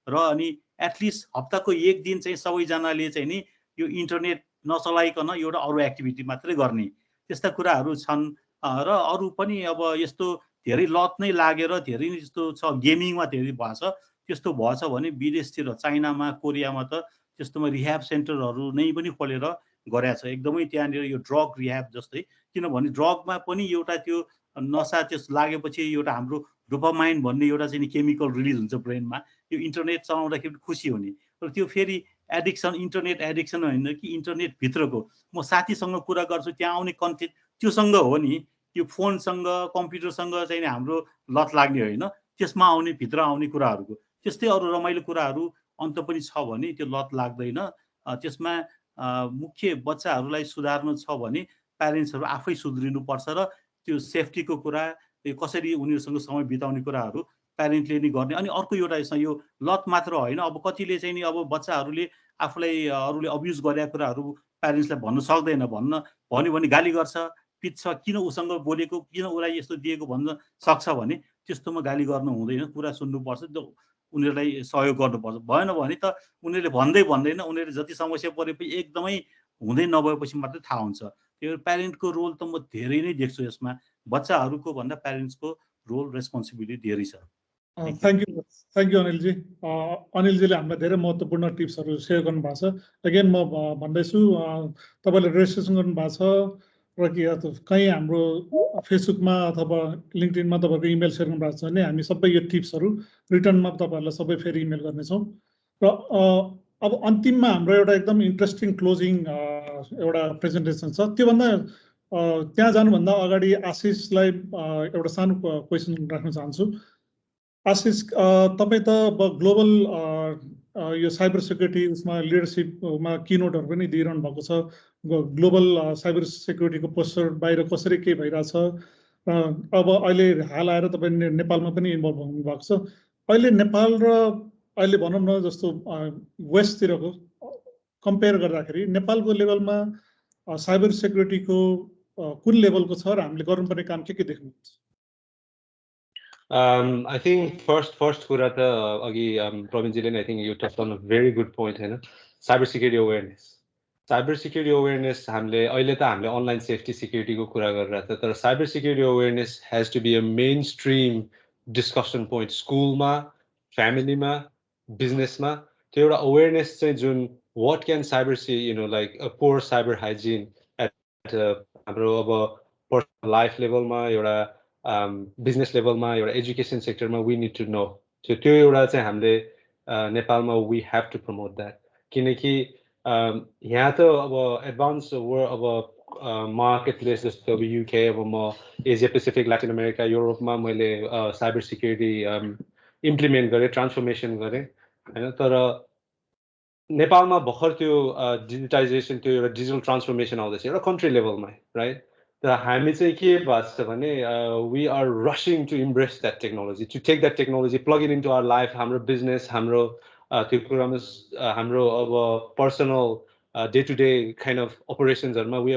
Speaker 5: र अनि एटलिस्ट हप्ताको 1 दिन चाहिँ सबैजनाले चाहिँ नि यो इन्टरनेट नचलाइकन एउटा अरू एक्टिभिटी मात्रै गर्ने, त्यस्ता कुराहरू छन्। र अरू पनि अब यस्तो धेरै लत नै लागेर धेरै नै जस्तो छ, गेमिङमा धेरै भएछ, त्यस्तो भएछ भने विदेशतिर चाइनामा कोरियामा त त्यस्तोमा रिह्याब सेन्टरहरू नै पनि खोलेर गरेको छ एकदमै त्यहाँनिर यो ड्रग रिह्याब जस्तै। किनभने ड्रगमा पनि एउटा त्यो नसा त्यस लागेपछि एउटा हाम्रो डोपामाइन भन्ने एउटा चाहिँ केमिकल रिलिज हुन्छ ब्रेनमा, यो इन्टरनेट चलाउँदाखेरि खुसी हुने। र त्यो फेरि एडिक्सन, इन्टरनेट एडिक्सन होइन कि इन्टरनेटभित्रको म साथीसँग कुरा गर्छु त्यहाँ आउने कन्टेन्ट त्योसँग हो नि, यो फोनसँग कम्प्युटरसँग चाहिँ हाम्रो लत लाग्ने होइन, त्यसमा आउने भित्र आउने कुराहरूको। त्यस्तै अरू रमाइलो कुराहरू अन्त पनि छ भने त्यो लत लाग्दैन। त्यसमा मुख्य बच्चाहरूलाई सुधार्नु छ भने प्यारेन्ट्सहरू आफै सुध्रिनुपर्छ र त्यो सेफ्टीको कुरा, कसरी उनीहरूसँग समय बिताउने कुराहरू प्यारेन्टले नै गर्ने। अनि अर्को एउटा यो लत मात्र होइन, अब कतिले चाहिँ नि अब बच्चाहरूले आफूलाई अरूले अब्युज गरेका कुराहरू प्यारेन्ट्सलाई भन्न सक्दैन, भन्यो भने गाली गर्छ, पिट्छ, किन उसँग बोलेको, किन उसलाई यस्तो दिएको भन्न सक्छ भने त्यस्तोमा गाली गर्नु हुँदैन, कुरा सुन्नुपर्छ, उनीहरूलाई सहयोग गर्नुपर्छ। भएन भने त उनीहरूले भन्दैन, उनीहरूले जति समस्या परेपछि एकदमै हुँदै नभएपछि मात्रै थाहा हुन्छ। त्यो प्यारेन्टको रोल त म धेरै नै देख्छु यसमा, बच्चाहरूको भन्दा प्यारेन्ट्सको रोल रेस्पोन्सिबिलिटी धेरै छ।
Speaker 1: Thank you Anilji. अनिलजीले हामीलाई धेरै महत्त्वपूर्ण टिप्सहरू सेयर गर्नुभएको छ। अगेन म भन्दैछु, तपाईँले रेजिस्ट्रेसन गर्नुभएको छ र कि कहीँ हाम्रो फेसबुकमा अथवा लिङ्कडिनमा तपाईँको इमेल सेयर गर्नुभएको छ भने हामी सबै यो टिप्सहरू रिटर्नमा तपाईँहरूलाई सबै फेरि इमेल गर्नेछौँ। र अब अन्तिममा हाम्रो एउटा एकदम इन्ट्रेस्टिङ क्लोजिङ एउटा प्रेजेन्टेसन छ। त्योभन्दा त्यहाँ जानुभन्दा अगाडि आशिषलाई एउटा सानो क्वेसन राख्न चाहन्छु। आशिष, तपाईँ त अब ग्लोबल यो साइबर सेक्युरिटी उसमा लिडरसिपमा किनोटहरू पनि दिइरहनु भएको छ। ग्लोबल साइबर सेक्युरिटीको पोस्टर बाहिर कसरी के भइरहेछ, अब अहिले हाल आएर तपाईँ नेपालमा पनि इन्भल्भ हुनुभएको छ। अहिले नेपाल र अहिले भनौँ न जस्तो वेस्टतिरको कम्पेयर गर्दाखेरि नेपालको लेभलमा साइबर सेक्युरिटीको कुन लेभलको छ र हामीले गर्नुपर्ने काम के देख्नुहुन्छ?
Speaker 4: I think first कुरा त अघि प्रवीणजीले नै I think you touched on a very good point हैन, cyber security awareness. Cyber security awareness हामीले अहिले त हामीले अनलाइन सेफ्टी सिक्युरिटीको कुरा गरिरहेको छ, तर cyber security awareness has to be a main stream discussion point स्कुलमा, फ्यामिलीमा, बिजनेसमा। त्यो एउटा अवेयरनेस चाहिँ जुन what can cyber like a poor cyber hygiene at हाम्रो अब पर्सनल लाइफ लेभलमा, एउटा बिजनेस लेभलमा, एउटा एजुकेसन सेक्टरमा वी निड टु नो। त्यो एउटा चाहिँ हामीले नेपालमा we have to promote that. किनकि यहाँ त अब एडभान्स अब मार्केट प्लेस जस्तो अब युके, अब म एसिया पेसिफिक, ल्याटिन अमेरिका, युरोपमा मैले साइबर सिक्युरिटी इम्प्लिमेन्ट गरेँ, ट्रान्सफर्मेसन गरेँ होइन। तर नेपालमा भर्खर त्यो डिजिटाइजेसन, त्यो एउटा डिजिटल ट्रान्सफर्मेसन आउँदैछ एउटा कन्ट्री लेभलमा, राइट? तर हामी चाहिँ के भएको छ भने we are rushing to embrace that technology, to take that technology, plug in into our life, हाम्रो बिजनेस, हाम्रो त्यो कुरामा हाम्रो अब personal day to day kind of अपरेसन्सहरूमा we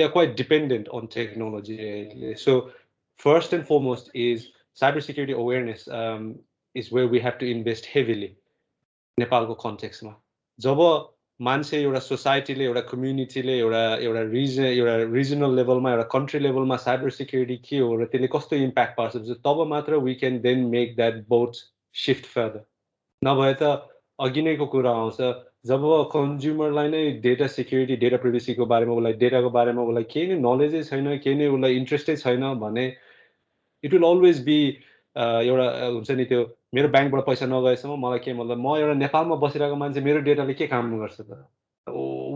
Speaker 4: are quite dependent on technology. So first and foremost is cyber security awareness is where we have to invest heavily नेपालको कन्टेक्स्टमा। जब मान्छे एउटा सोसाइटीले, एउटा कम्युनिटीले, एउटा रिजनल लेभलमा, एउटा कन्ट्री लेभलमा साइबर सिक्युरिटी के हो र त्यसले कस्तो इम्प्याक्ट पार्छ, तब मात्र we can then make that both shift further. नभए त अघि नैको कुरा आउँछ, जब कन्ज्युमरलाई नै डेटा सिक्युरिटी, डेटा प्रिभेसीको बारेमा, उसलाई डेटाको बारेमा उसलाई केही नै नलेजै छैन, केही नै उसलाई इन्ट्रेस्टै छैन भने इट विल अलवेज बी एउटा हुन्छ नि त्यो मेरो ब्याङ्कबाट पैसा नगएसम्म मलाई के मतलब म एउटा नेपालमा बसिरहेको मान्छे मेरो डेटाले के काम गर्छ त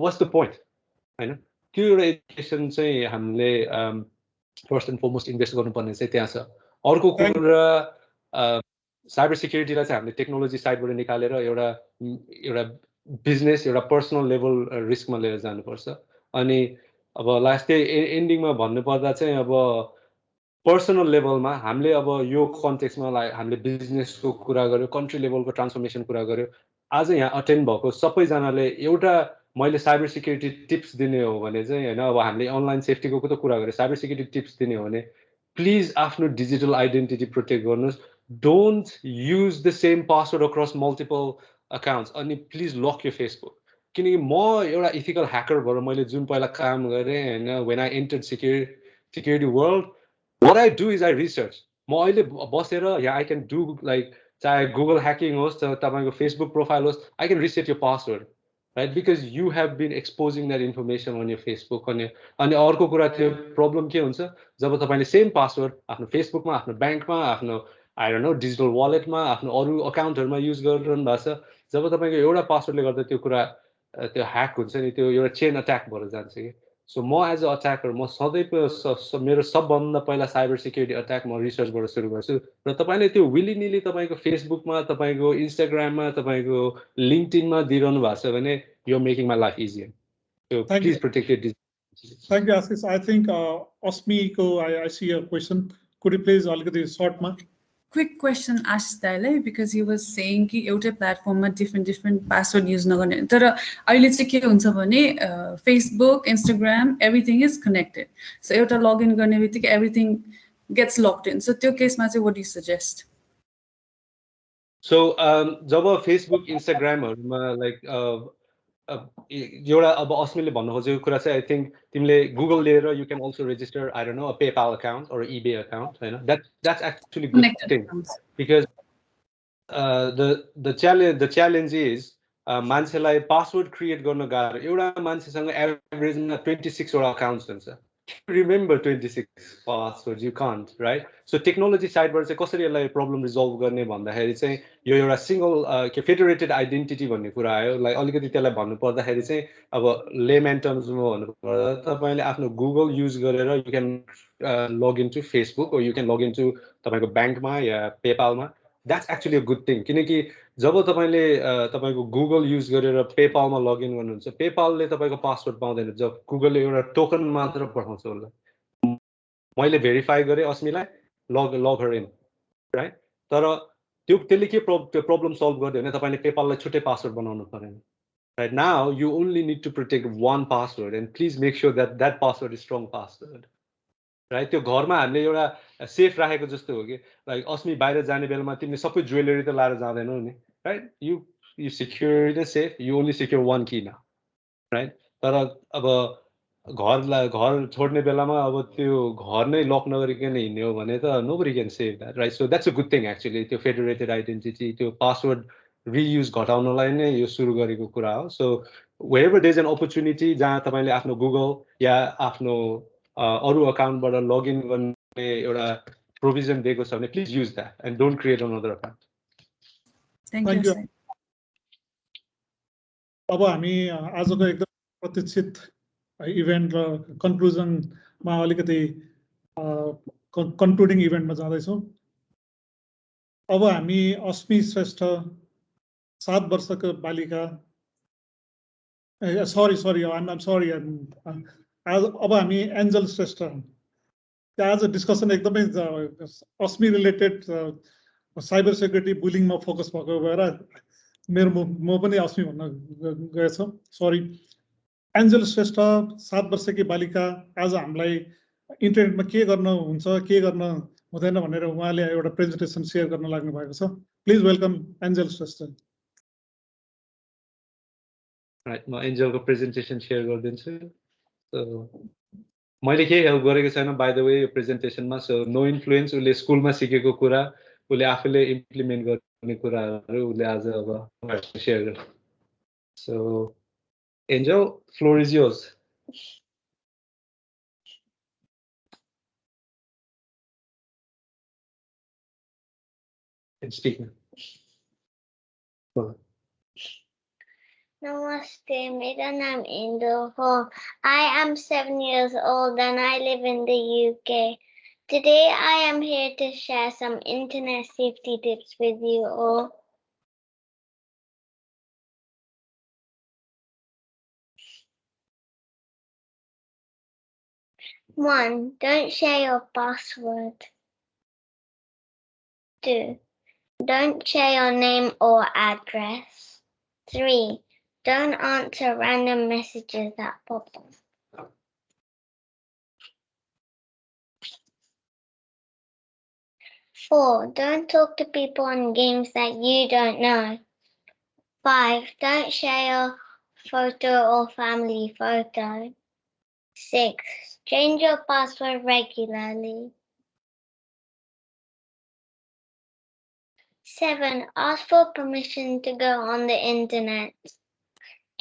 Speaker 4: वाट्स द पोइन्ट होइन त्यो एउटा एजुकेसन चाहिँ हामीले फर्स्ट एन्ड फरमोस्ट इन्भेस्ट गर्नुपर्ने चाहिँ त्यहाँ छ अर्को कुरा साइबर सिक्युरिटीलाई चाहिँ हामीले टेक्नोलोजी साइडबाट निकालेर एउटा बिजनेस एउटा पर्सनल लेभल रिस्कमा लिएर जानुपर्छ अनि अब लास्ट एन्डिङमा भन्नुपर्दा चाहिँ अब पर्सनल लेभलमा हामीले अब यो कन्टेक्समा हामीले बिजनेसको कुरा गर्यो कन्ट्री लेभलको ट्रान्सफर्मेसन कुरा गर्यो आज यहाँ अटेन्ड भएको सबैजनाले एउटा मैले साइबर सिक्युरिटी टिप्स दिने हो भने चाहिँ होइन अब हामीले अनलाइन सेफ्टीको त कुरा गर्यो साइबर सिक्युरिटी टिप्स दिने हो भने प्लिज आफ्नो डिजिटल आइडेन्टिटी प्रोटेक्ट गर्नुहोस् don't use the same password across multiple accounts अनि प्लिज लक यो फेसबुक किनकि म एउटा इथिकल ह्याकर भएर मैले जुन पहिला काम गरेँ होइन when I entered security world what I do is I research. म अहिले बसेर या I can do like चाहे Google hacking होस् तपाईँको Facebook profile होस् I can reset your password, right? Because you have been exposing that information on your Facebook. अनि अर्को कुरा त्यो प्रब्लम के हुन्छ जब तपाईँले सेम पासवर्ड आफ्नो फेसबुकमा आफ्नो ब्याङ्कमा आफ्नो आई डोन्ट नो डिजिटल वालेटमा आफ्नो अरू अकाउन्टहरूमा युज गरिरहनु भएको छ जब तपाईँको एउटा पासवर्डले गर्दा त्यो कुरा त्यो ह्याक हुन्छ नि त्यो एउटा चेन अट्याक भएर जान्छ कि सो म एज अ अट्याकर म सधैँ मेरो सबभन्दा पहिला साइबर सिक्युरिटी अट्याक म रिसर्चबाट सुरु गर्छु र तपाईँले त्यो विलिनिली तपाईँको फेसबुकमा तपाईँको इन्स्टाग्राममा तपाईँको लिङ्क्डइनमा दिइरहनु भएको छ भने you are making my life easier so please protect your
Speaker 1: Thank you, Ashish. I think Osmi, I see a question. Could you please alikati short ma?
Speaker 2: Quick question, Ashish Daile, because he was saying कि एउटै प्लेटफर्ममा different password use नगर्ने तर अहिले चाहिँ के हुन्छ भने Facebook, Instagram, everything is connected. So एउटा login गर्ने बित्तिकै everything gets locked in. So त्यो केसमा चाहिँ what do you suggest?
Speaker 4: So job Facebook, Instagramहरूमा like एउटा अब अस्मिले भन्नु खोजेको कुरा चाहिँ आई थिङ्क तिमीले गुगल लिएर you can also register I don't know PayPal account or eBay account होइन that's actually good thing because the challenge is मान्छेलाई पासवर्ड क्रिएट गर्न गाह्रो एउटा मान्छेसँग एभरेजमा 26वटा अकाउन्ट्स हुन्छ remember 26 passwords you can't right so technology sideबाट चाहिँ कसरी यसलाई प्रब्लम रिजल्भ गर्ने भन्दाखेरि चाहिँ यो एउटा सिंगल के फेडरेटेड आइडेन्टिटी भन्ने कुरा आयो लाइक अलिकति त्यसलाई भन्नु पर्दाखेरि चाहिँ अब लेमन टर्म्समा भन्नु पर्दा तपाईले आफ्नो गुगल युज गरेर you can log into Facebook or you can log into तपाईको ब्याङ्कमा या पेपालमा that's actually a good thing किनकि जब तपाईले तपाईको गुगल युज गरेर पेपालमा लगइन गर्नुहुन्छ पेपालले तपाईको पासवर्ड पाउँदैन जब गुगलले एउटा टोकन मात्र पठाउँछ उसलाई मैले भेरिफाई गरेँ अस्मिलाई लग हर इन राइट तर त्यसले के प्रब्लम सल्भ गर्दै भने तपाईले पेपाललाई छुट्टै पासवर्ड बनाउनु पर्दैन right now you only need to protect one password and please make sure that password is strong password right त्यो घरमा हामीले एउटा सेफ राखेको जस्तो हो कि लाइक अस्मी बाहिर जाने बेलामा तिमीले सबै ज्वेलरी त लाएर जाँदैनौ नि right you secure the safe you only secure one key ना राइट तर अब घर छोड्ने बेलामा अब त्यो घर नै लक नगरिकन हिँड्ने हो भने त nobody can save that right so that's a good thing actually त्यो फेडरेटेड आइडेन्टिटी त्यो पासवर्ड रियुज घटाउनलाई नै यो सुरु गरेको कुरा हो so where there is an opportunity जहाँ तपाईँले आफ्नो गुगल या आफ्नो अरू अकाउन्टबाट लगइन गर्ने एउटा प्रोभिजन दिएको छ भने please use that and don't create another account
Speaker 2: Thank you.
Speaker 1: अब हामी आजको एकदम प्रतीक्षित इभेन्ट र कन्क्लुजनमा अलिकति कन्क्लुडिङ इभेन्टमा जाँदैछौँ अब हामी अस्मी श्रेष्ठ 7 वर्षको बालिका सरी अब हामी एन्जल श्रेष्ठ आज डिस्कसन एकदमै अस्मी रिलेटेड साइबर सेक्युरिटी बुलिङमा फोकस भएको भएर म पनि अस्मी भन्न गएछ सरी एन्जल श्रेष्ठ 7 वर्षकी बालिका आज हामीलाई इन्टरनेटमा के गर्न हुन्छ के गर्न हुँदैन भनेर उहाँले एउटा प्रेजेन्टेसन सेयर गर्न लाग्नु भएको छ please welcome Angel Shrestha
Speaker 4: right म एन्जलको प्रेजेन्टेसन सेयर गरिदिन्छु मैले केही हेल्प गरेको छैन बाइ द वे यो प्रेजेन्टेसनमा सो नो इन्फ्लुएन्स उसले स्कुलमा सिकेको कुरा उसले आफूले इम्प्लिमेन्ट गर्ने कुराहरू उसले आज अब सेयर गर्छ so angel floor is yours Speak.
Speaker 6: Namaste, मेरा नाम इंदु हो. I am 7 years old and I live in the UK. Today I am here to share some internet safety tips with you all. 1. Don't share your password. 2. Don't share your name or address. 3. Don't answer random messages that pop up. 4. Don't talk to people on games that you don't know. 5. Don't share your photo or family photo. 6. Change your password regularly. 7. Ask for permission to go on the internet.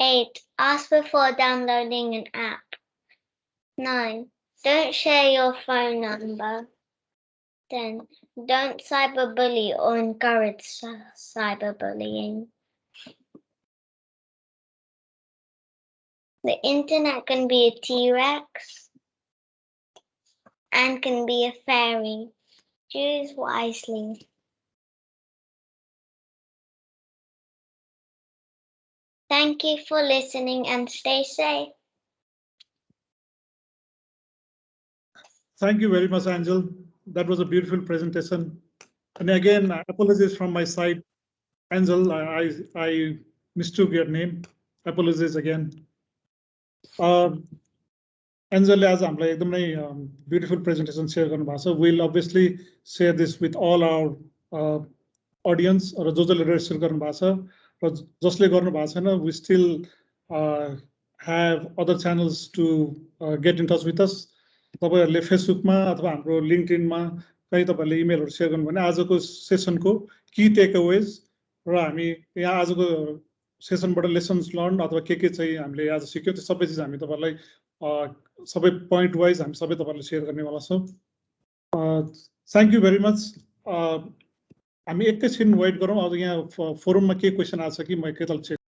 Speaker 6: 8. Ask before downloading an app. 9. Don't share your phone number. 10. Don't cyberbully or encourage cyberbullying. The internet can be a T-Rex and can be a fairy. Choose wisely. Thank you for listening and stay safe.
Speaker 1: Thank you very much, Angel. That was a beautiful presentation. And again, apologies from my side. Angel, I mistook your name. Apologies again. Angel, as I'm like the beautiful presentation share गर्नुभएको छ. We'll obviously share this with all our audience or जसले register गर्नुभएको छ र जसले गर्नुभएको छैन, we still have other channels to get in touch with us. तपाईहरुले फेसबुकमा अथवा हाम्रो लिंक्डइनमा कहीँ तपाईहरुले इमेलहरु शेयर गर्नु भने आजको सेसनको की टेकअवेज र हामी यहाँ आजको सेसनबाट लेसन्स लर्न अथवा के चाहिँ हामीले आज सिक्यो त्यो सबै चीज हामी तपाईहरुलाई सबै पॉइंट वाइज हामी सबै तपाईहरुले शेयर गर्नेवाला छौं. Thank you very much. हामी एकैछिन वेट गरौँ. अब यहाँ फोरममा के क्वेशन आछ कि म एकैताल चेक.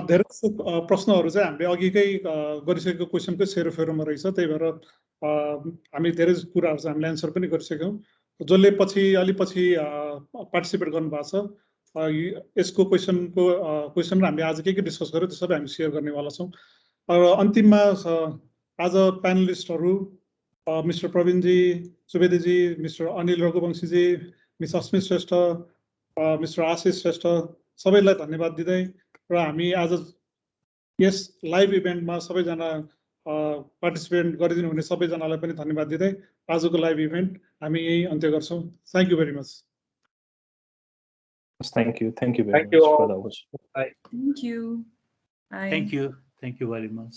Speaker 1: धेरै प्रश्नहरु चाहिँ हामीले अघिकै गरिसकेको क्वेशनकै सेरोफेरोमा रहेछ. त्यही भएर हामी धेरै कुराहरु चाहिँ हामीले आन्सर पनि गरिसक्यौं. जसले अलि पछि पार्टिसिपेट गर्नुभएको छ यसको क्वेशन र हामीले आज के डिस्कस गर्यौं त्यो सबै हामी शेयर गर्नेवाला छौं. र अन्तिममा आज प्यानलिस्टहरु मिस्टर प्रवीण जी, सुवेदी जी, मिस्टर अनिल रघुवंशी जी, मिस अस्मित श्रेष्ठ, मिस्टर आशिष श्रेष्ठ सबैलाई धन्यवाद दिँदै र हामी आज यस लाइभ इभेन्टमा सबैजना पार्टिसिपेट गरिदिनु हुने सबैजनालाई पनि धन्यवाद दिँदै आजको लाइभ इभेन्ट हामी यही अन्त्य गर्छौं. Thank you very much.
Speaker 3: Thank you very much for the opportunity.
Speaker 2: Thank you. Bye.
Speaker 5: Thank you very much.